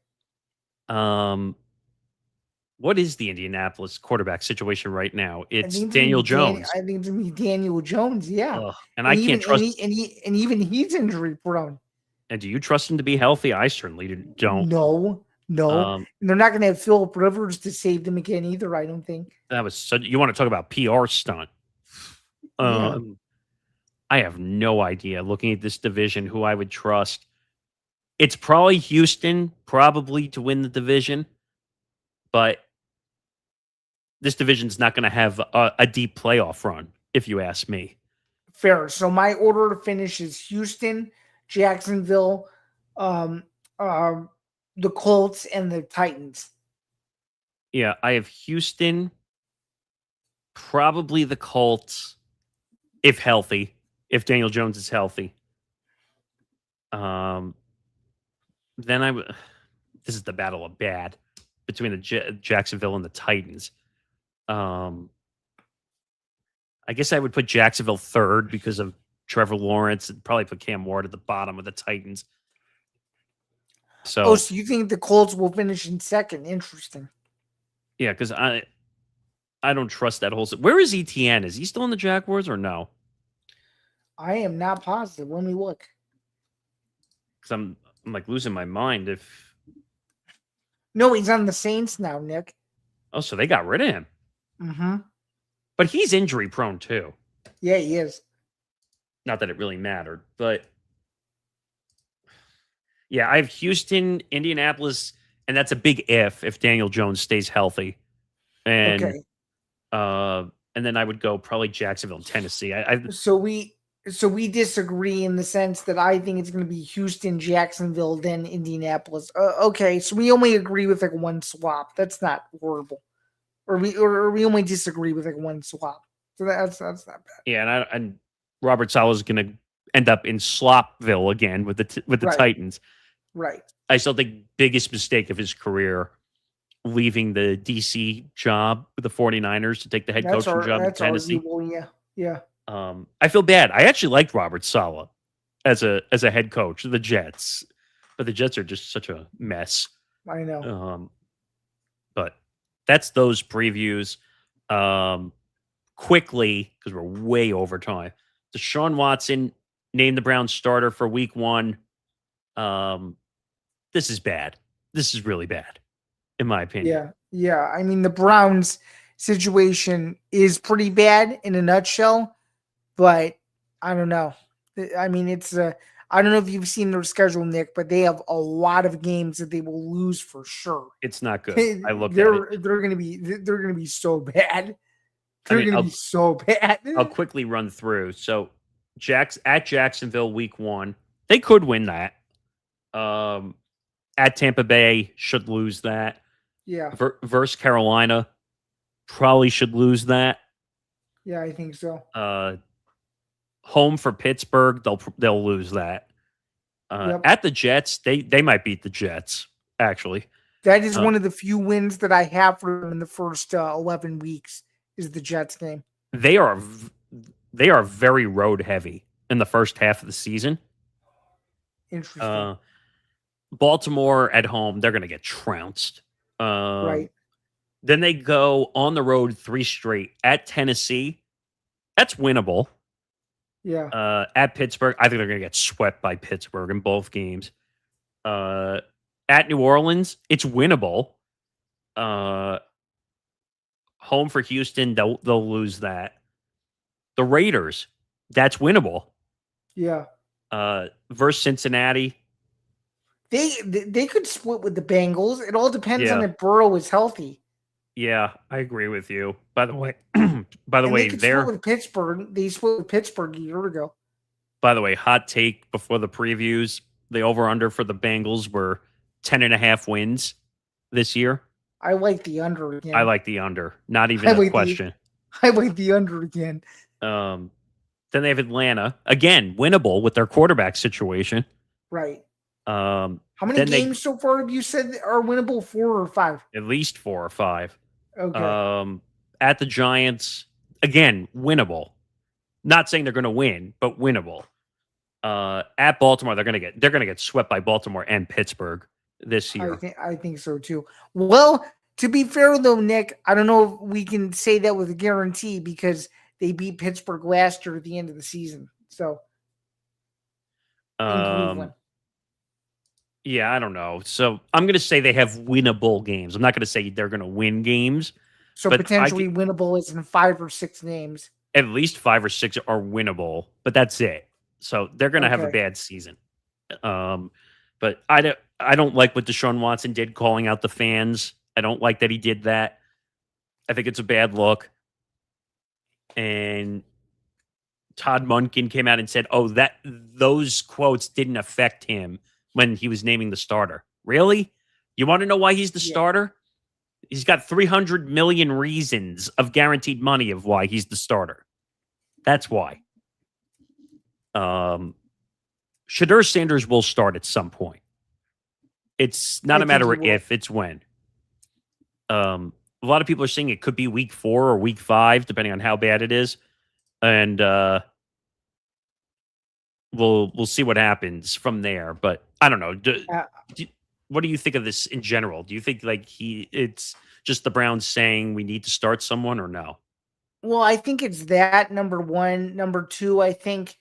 What is the Indianapolis quarterback situation right now? It's I think Daniel Jones. I think it's gonna be Daniel Jones. Yeah, and I can't trust. And even he's injury prone. And do you trust him to be healthy? I certainly don't. No. And they're not going to have Philip Rivers to save them again either. I don't think. That was such. You want to talk about PR stunt? Yeah. I have no idea. Looking at this division, who I would trust. It's probably Houston, probably to win the division, but this division's not going to have a deep playoff run, if you ask me. Fair. So my order to finish is Houston, Jacksonville, the Colts, and the Titans. Yeah, I have Houston, probably the Colts, if healthy, if Daniel Jones is healthy. Then this is the battle of bad between the Jacksonville and the Titans. I guess I would put Jacksonville third because of Trevor Lawrence, and probably put Cam Ward at the bottom of the Titans. So you think the Colts will finish in second? Interesting. Yeah, because I don't trust that whole. Where is ETN? Is he still in the Jaguars or no? I am not positive. Let me look. Because I'm like losing my mind. No, he's on the Saints now, Nick. Oh, so they got rid of him. Mm-hmm. But he's injury prone too. Yeah, he is. Not that it really mattered, but yeah, I have Houston, Indianapolis, and that's a big if Daniel Jones stays healthy. And okay. And then I would go probably Jacksonville and Tennessee. So we disagree in the sense that I think it's going to be Houston, Jacksonville, then Indianapolis. Okay, so we only agree with like one swap. That's not horrible. Or we only disagree with like one swap. So that's not bad. Yeah, and Robert Saleh is going to end up in Slopville again with the Right. Titans. Right. I still think biggest mistake of his career, leaving the DC job with the 49ers to take the head coaching job in Tennessee. Arguable, yeah. I feel bad. I actually liked Robert Saleh as a head coach of the Jets, but the Jets are just such a mess. I know. But that's those previews. Quickly, because we're way over time. Deshaun Watson named the Browns starter for Week 1. This is bad. This is really bad, in my opinion. Yeah. I mean, the Browns situation is pretty bad in a nutshell, but I don't know. I mean, it's I don't know if you've seen their schedule, Nick, but they have a lot of games that they will lose for sure. It's not good. I looked at it. They're gonna be so bad. They're gonna be so bad. I'll quickly run through. So at Jacksonville Week 1, they could win that. At Tampa Bay, should lose that. Yeah. Versus Carolina, probably should lose that. Yeah, I think so. Home for Pittsburgh, they'll lose that. Yep. At the Jets, they might beat the Jets, actually. That is one of the few wins that I have for them in the first 11 weeks is the Jets game. They are very road heavy in the first half of the season. Interesting. Baltimore at home, they're going to get trounced. Right. Then they go on the road 3 straight at Tennessee. That's winnable. Yeah. At Pittsburgh, I think they're going to get swept by Pittsburgh in both games. At New Orleans, it's winnable. Home for Houston, they'll lose that. The Raiders, that's winnable. Yeah. Versus Cincinnati. They could split with the Bengals. It all depends on if Burrow is healthy. Yeah, I agree with you. By the way, they split with Pittsburgh. They split with Pittsburgh a year ago. By the way, hot take before the previews: the over/under for the Bengals were 10.5 wins this year. I like the under again. I like the under. Not even a question. I like the under again. Then they have Atlanta again, winnable with their quarterback situation. Right. How many games so far have you said are winnable? 4 or 5? At least 4 or 5. Okay. At the Giants, again, winnable. Not saying they're going to win, but winnable. At Baltimore, they're going to get swept by Baltimore and Pittsburgh this year. I think so too. Well, to be fair though, Nick, I don't know if we can say that with a guarantee because they beat Pittsburgh last year at the end of the season. So, in Cleveland. Yeah, I don't know. So I'm going to say they have winnable games. I'm not going to say they're going to win games. So potentially winnable is in 5 or 6 names. At least 5 or 6 are winnable, but that's it. So they're going to have a bad season. But I don't like what Deshaun Watson did calling out the fans. I don't like that he did that. I think it's a bad look. And Todd Monken came out and said, "Oh, those quotes didn't affect him when he was naming the starter." Really? You want to know why he's the starter? He's got 300 million reasons of guaranteed money of why he's the starter. That's why. Shedeur Sanders will start at some point. It's not a matter of if, it's when. A lot of people are saying it could be week 4 or week 5, depending on how bad it is. And we'll see what happens from there. But I don't know. What do you think of this in general? Do you think it's just the Browns saying we need to start someone or no? Well, I think it's that, number one. Number two, I think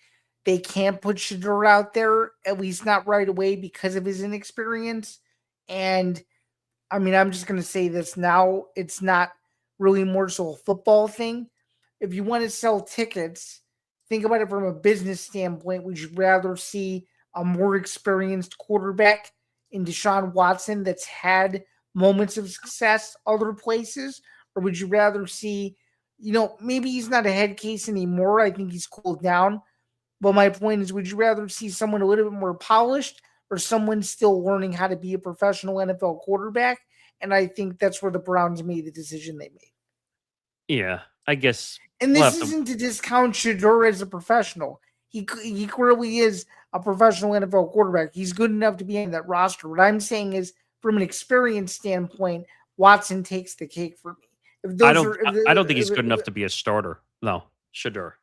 they can't put Shedeur out there, at least not right away because of his inexperience. And I mean, I'm just going to say this now. It's not really more so a football thing. If you want to sell tickets, think about it from a business standpoint. Would you rather see a more experienced quarterback in Deshaun Watson that's had moments of success other places? Or would you rather see, maybe he's not a head case anymore. I think he's cooled down. But my point is, would you rather see someone a little bit more polished or someone still learning how to be a professional NFL quarterback? And I think that's where the Browns made the decision they made. Yeah, I guess. And this isn't to discount Shedeur as a professional. He clearly is a professional NFL quarterback. He's good enough to be in that roster. What I'm saying is, from an experience standpoint, Watson takes the cake for me. I don't think he's good enough to be a starter. No, Shedeur.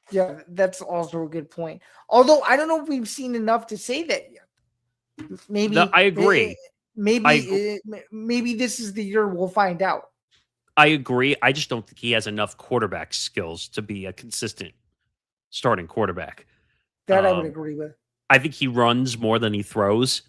Yeah, that's also a good point. Although I don't know if we've seen enough to say that yet. Maybe I agree. Maybe this is the year we'll find out. I agree. I just don't think he has enough quarterback skills to be a consistent starting quarterback. That I would agree with. I think he runs more than he throws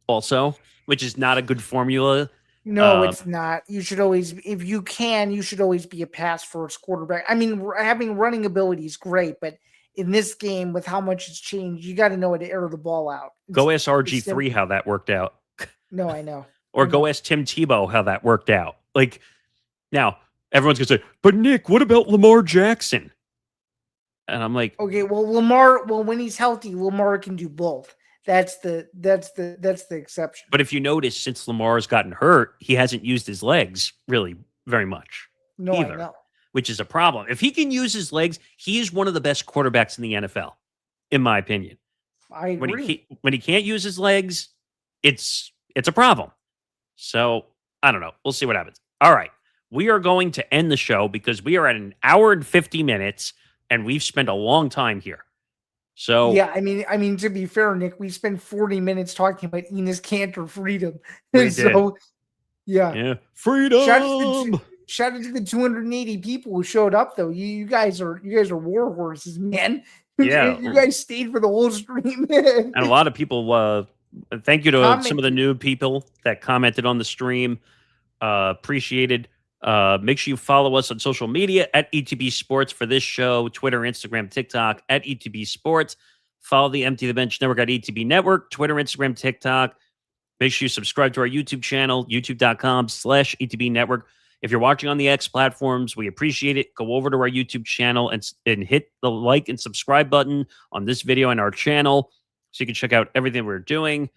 also, which is not a good formula. No, it's not. You should always, if you can, you should always be a pass first quarterback. I mean, having running ability is great, but in this game, with how much it's changed, you got to know how to air the ball out. Go ask RG3 how that worked out. No, I know. Or go ask Tim Tebow how that worked out. Now, everyone's going to say, but Nick, what about Lamar Jackson? And I'm like, okay, well, Lamar, when he's healthy, Lamar can do both. That's the exception. But if you notice, since Lamar's gotten hurt, he hasn't used his legs really very much. No, either, I know. Which is a problem. If he can use his legs, he is one of the best quarterbacks in the NFL, in my opinion. I agree. When he can't use his legs, it's a problem. So I don't know. We'll see what happens. All right. We are going to end the show because we are at an hour and 50 minutes and we've spent a long time here. So yeah, I mean, to be fair, Nick, we spent 40 minutes talking about Enes Kanter Freedom. We So, yeah. yeah, Shout out freedom. to the 280 people who showed up, though. You guys are war horses, man. Yeah. You guys stayed for the whole stream. And a lot of people, thank you to some of the Commented. new people that commented on the stream. Appreciated. Make sure you follow us on social media at ETB Sports for this show, Twitter, Instagram, TikTok at ETB Sports. Follow the Empty the Bench Network at ETB Network, Twitter, Instagram, TikTok. Make sure you subscribe to our YouTube channel, youtube.com/ETB Network. If you're watching on the X platforms, we appreciate it. Go over to our YouTube channel and hit the like and subscribe button on this video and our channel so you can check out everything we're doing.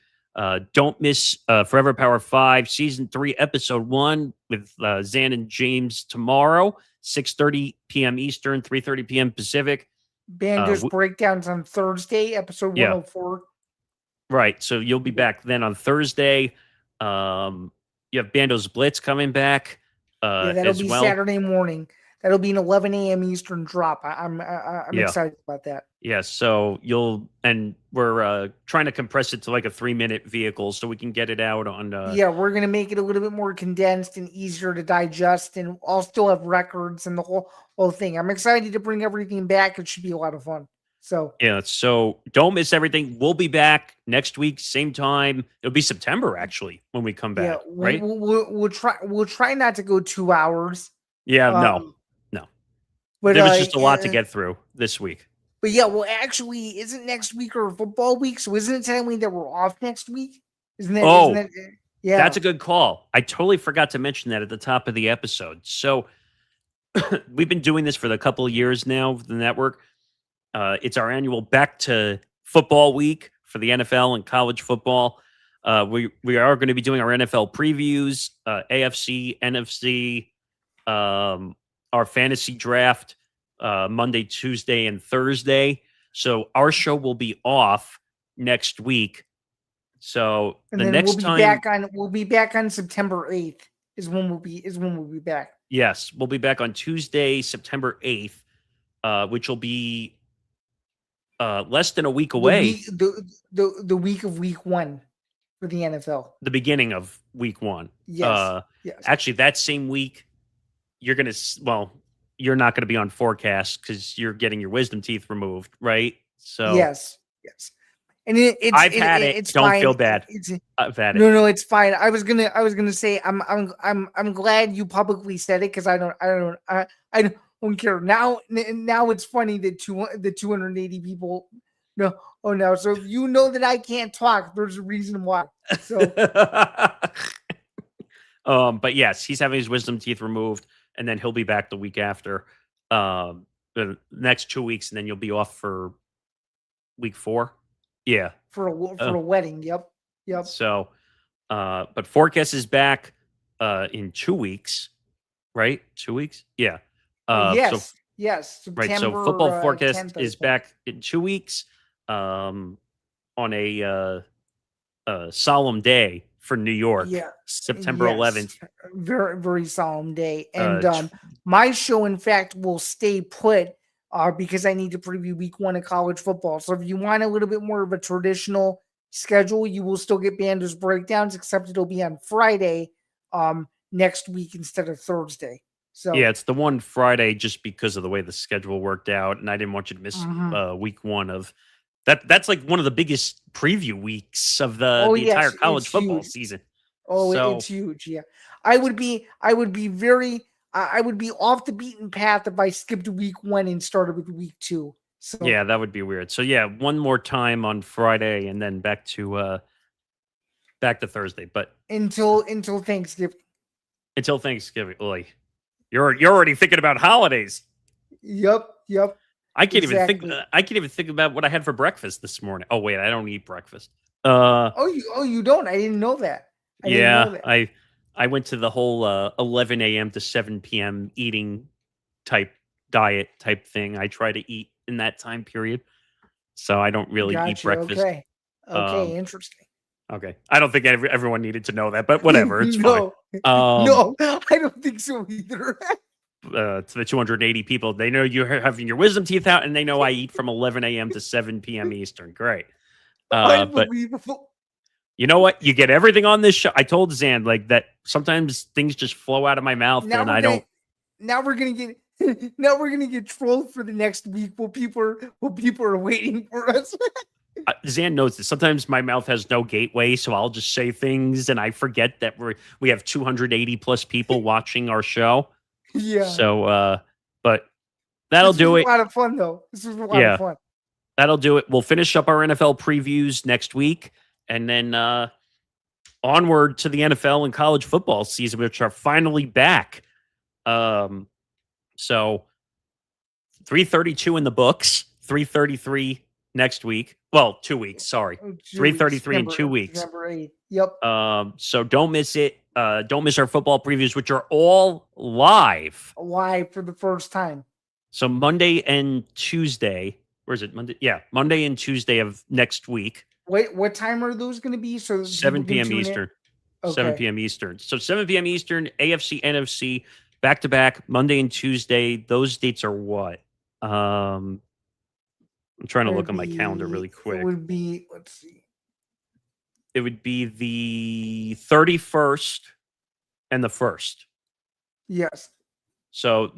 Don't miss Forever Power 5 Season 3, Episode 1 with Zain and James tomorrow, 6:30 p.m. Eastern, 3:30 p.m. Pacific. Bando's breakdowns on Thursday, episode 104. Right. So you'll be back then on Thursday. You have Bando's Blitz coming back. That'll be Saturday morning. That'll be an 11 a.m. Eastern drop. I'm excited about that. Yeah, so we're trying to compress it to like a 3-minute vehicle so we can get it out on. We're gonna make it a little bit more condensed and easier to digest, and I'll still have records and the whole thing. I'm excited to bring everything back. It should be a lot of fun. So don't miss everything. We'll be back next week, same time. It'll be September actually when we come back. Right? We'll try not to go 2 hours. Yeah, no. But there was just a lot to get through this week. But yeah, well, actually, isn't next week our football week? So isn't it telling me that we're off next week? Isn't that yeah. That's a good call. I totally forgot to mention that at the top of the episode. So we've been doing this for a couple of years now, the network. It's our annual back to football week for the NFL and college football. We are going to be doing our NFL previews, AFC, NFC, our fantasy draft Monday, Tuesday, and Thursday. So our show will be off next week. So and the then next we'll be back on September 8th is when we'll be back. Yes, we'll be back on Tuesday, September 8th, which will be less than a week away. The week of week 1 for the NFL. The beginning of week 1. Yes. Actually, that same week, you're not going to be on forecast because you're getting your wisdom teeth removed, right? So yes. And I've had it. It's don't fine. feel bad. I've had it. No, it's fine. I was gonna say I'm glad you publicly said it because I don't care now. Now it's funny that the 280 people. No, so if you know that I can't talk, there's a reason why. So, but yes, he's having his wisdom teeth removed. And then he'll be back the week after, the next 2 weeks, and then you'll be off for week 4. Yeah, for a wedding. Yep. So, but forecast is back in 2 weeks, right? 2 weeks. Yeah. Yes. September, right. So football forecast is back in 2 weeks, on a solemn day for New York. Yeah. September 11th. Very, very solemn day. And my show, in fact, will stay put because I need to preview week 1 of college football. So if you want a little bit more of a traditional schedule, you will still get Bando's breakdowns, except it'll be on Friday next week instead of Thursday. So yeah, it's the one Friday just because of the way the schedule worked out. And I didn't want you to miss week 1 of that. That's like one of the biggest preview weeks of the entire college football season. It's huge. Yeah. I would be off the beaten path if I skipped week 1 and started with week 2. So yeah, that would be weird. So yeah, one more time on Friday and then back to Thursday. But until Thanksgiving. Until Thanksgiving. Like you're already thinking about holidays. Yep. I can't even think about what I had for breakfast this morning. Oh wait, I don't eat breakfast. You don't? I didn't know that. I went to the whole 11 a.m. to 7 p.m. eating diet type thing. I try to eat in that time period, so I don't really eat breakfast. Okay, interesting. Okay. I don't think everyone needed to know that, but whatever. It's no, fine. no, I don't think so either. To the 280 people, they know you're having your wisdom teeth out, and they know I eat from 11 a.m. to 7 p.m. Eastern. Great. But Unbelievable. you know what? You get everything on this show. I told Zan like that sometimes things just flow out of my mouth, and I don't. Now we're gonna get. Now we're gonna get trolled for the next week while people are waiting for us. Zan knows this. Sometimes my mouth has no gateway, so I'll just say things, and I forget that we have 280 plus people watching our show. Yeah. So, but that'll do it. A lot of fun, though. This was a lot of fun. That'll do it. We'll finish up our NFL previews next week, and then onward to the NFL and college football season, which are finally back. So 332 in the books, 333 next week. Well, 2 weeks. Sorry, 333 in 2 weeks. December 8th. Yep. So don't miss it. Don't miss our football previews, which are all live for the first time. So Monday and Tuesday. Where is it? Monday? Yeah, Monday and Tuesday of next week. Wait, what time are those going to be? So 7 p.m. Eastern. Okay. 7 p.m. Eastern. So 7 p.m. Eastern, AFC, NFC, back to back, Monday and Tuesday. Those dates are what? I'm trying to look on my calendar really quick. It would be, let's see. It would be the 31st and the 1st. Yes. So,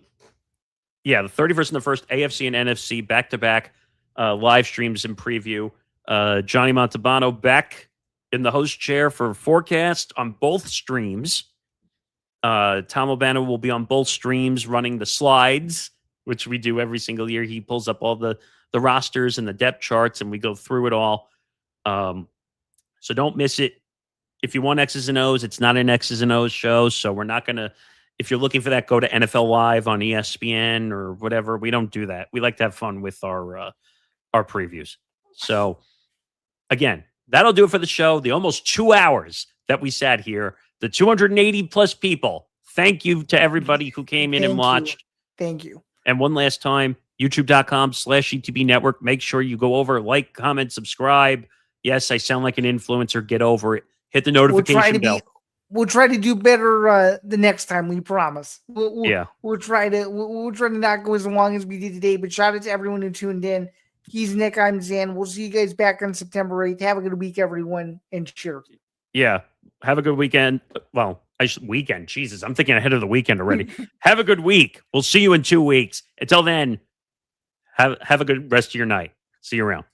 yeah, the 31st and the 1st, AFC and NFC, back-to-back live streams and preview. Johnny Montalbano back in the host chair for forecast on both streams. Tom Albano will be on both streams running the slides, which we do every single year. He pulls up all the rosters and the depth charts, and we go through it all. So don't miss it. If you want X's and O's, it's not an X's and O's show, so we're not going to, if you're looking for that, go to NFL Live on ESPN or whatever. We don't do that. We like to have fun with our previews. So, again, that'll do it for the show. The almost 2 hours that we sat here, the 280 plus people. Thank you to everybody who came in and watched. Thank you. And one last time, youtube.com/ETB Network. Make sure you go over, like, comment, subscribe. Yes, I sound like an influencer. Get over it. Hit the notification bell. We'll try to do better the next time. We promise. We'll try to not go as long as we did today. But shout out to everyone who tuned in. He's Nick. I'm Zan. We'll see you guys back on September 8th. Have a good week, everyone, and cheers. Yeah, have a good weekend. Well, weekend. Jesus, I'm thinking ahead of the weekend already. Have a good week. We'll see you in 2 weeks. Until then, have a good rest of your night. See you around.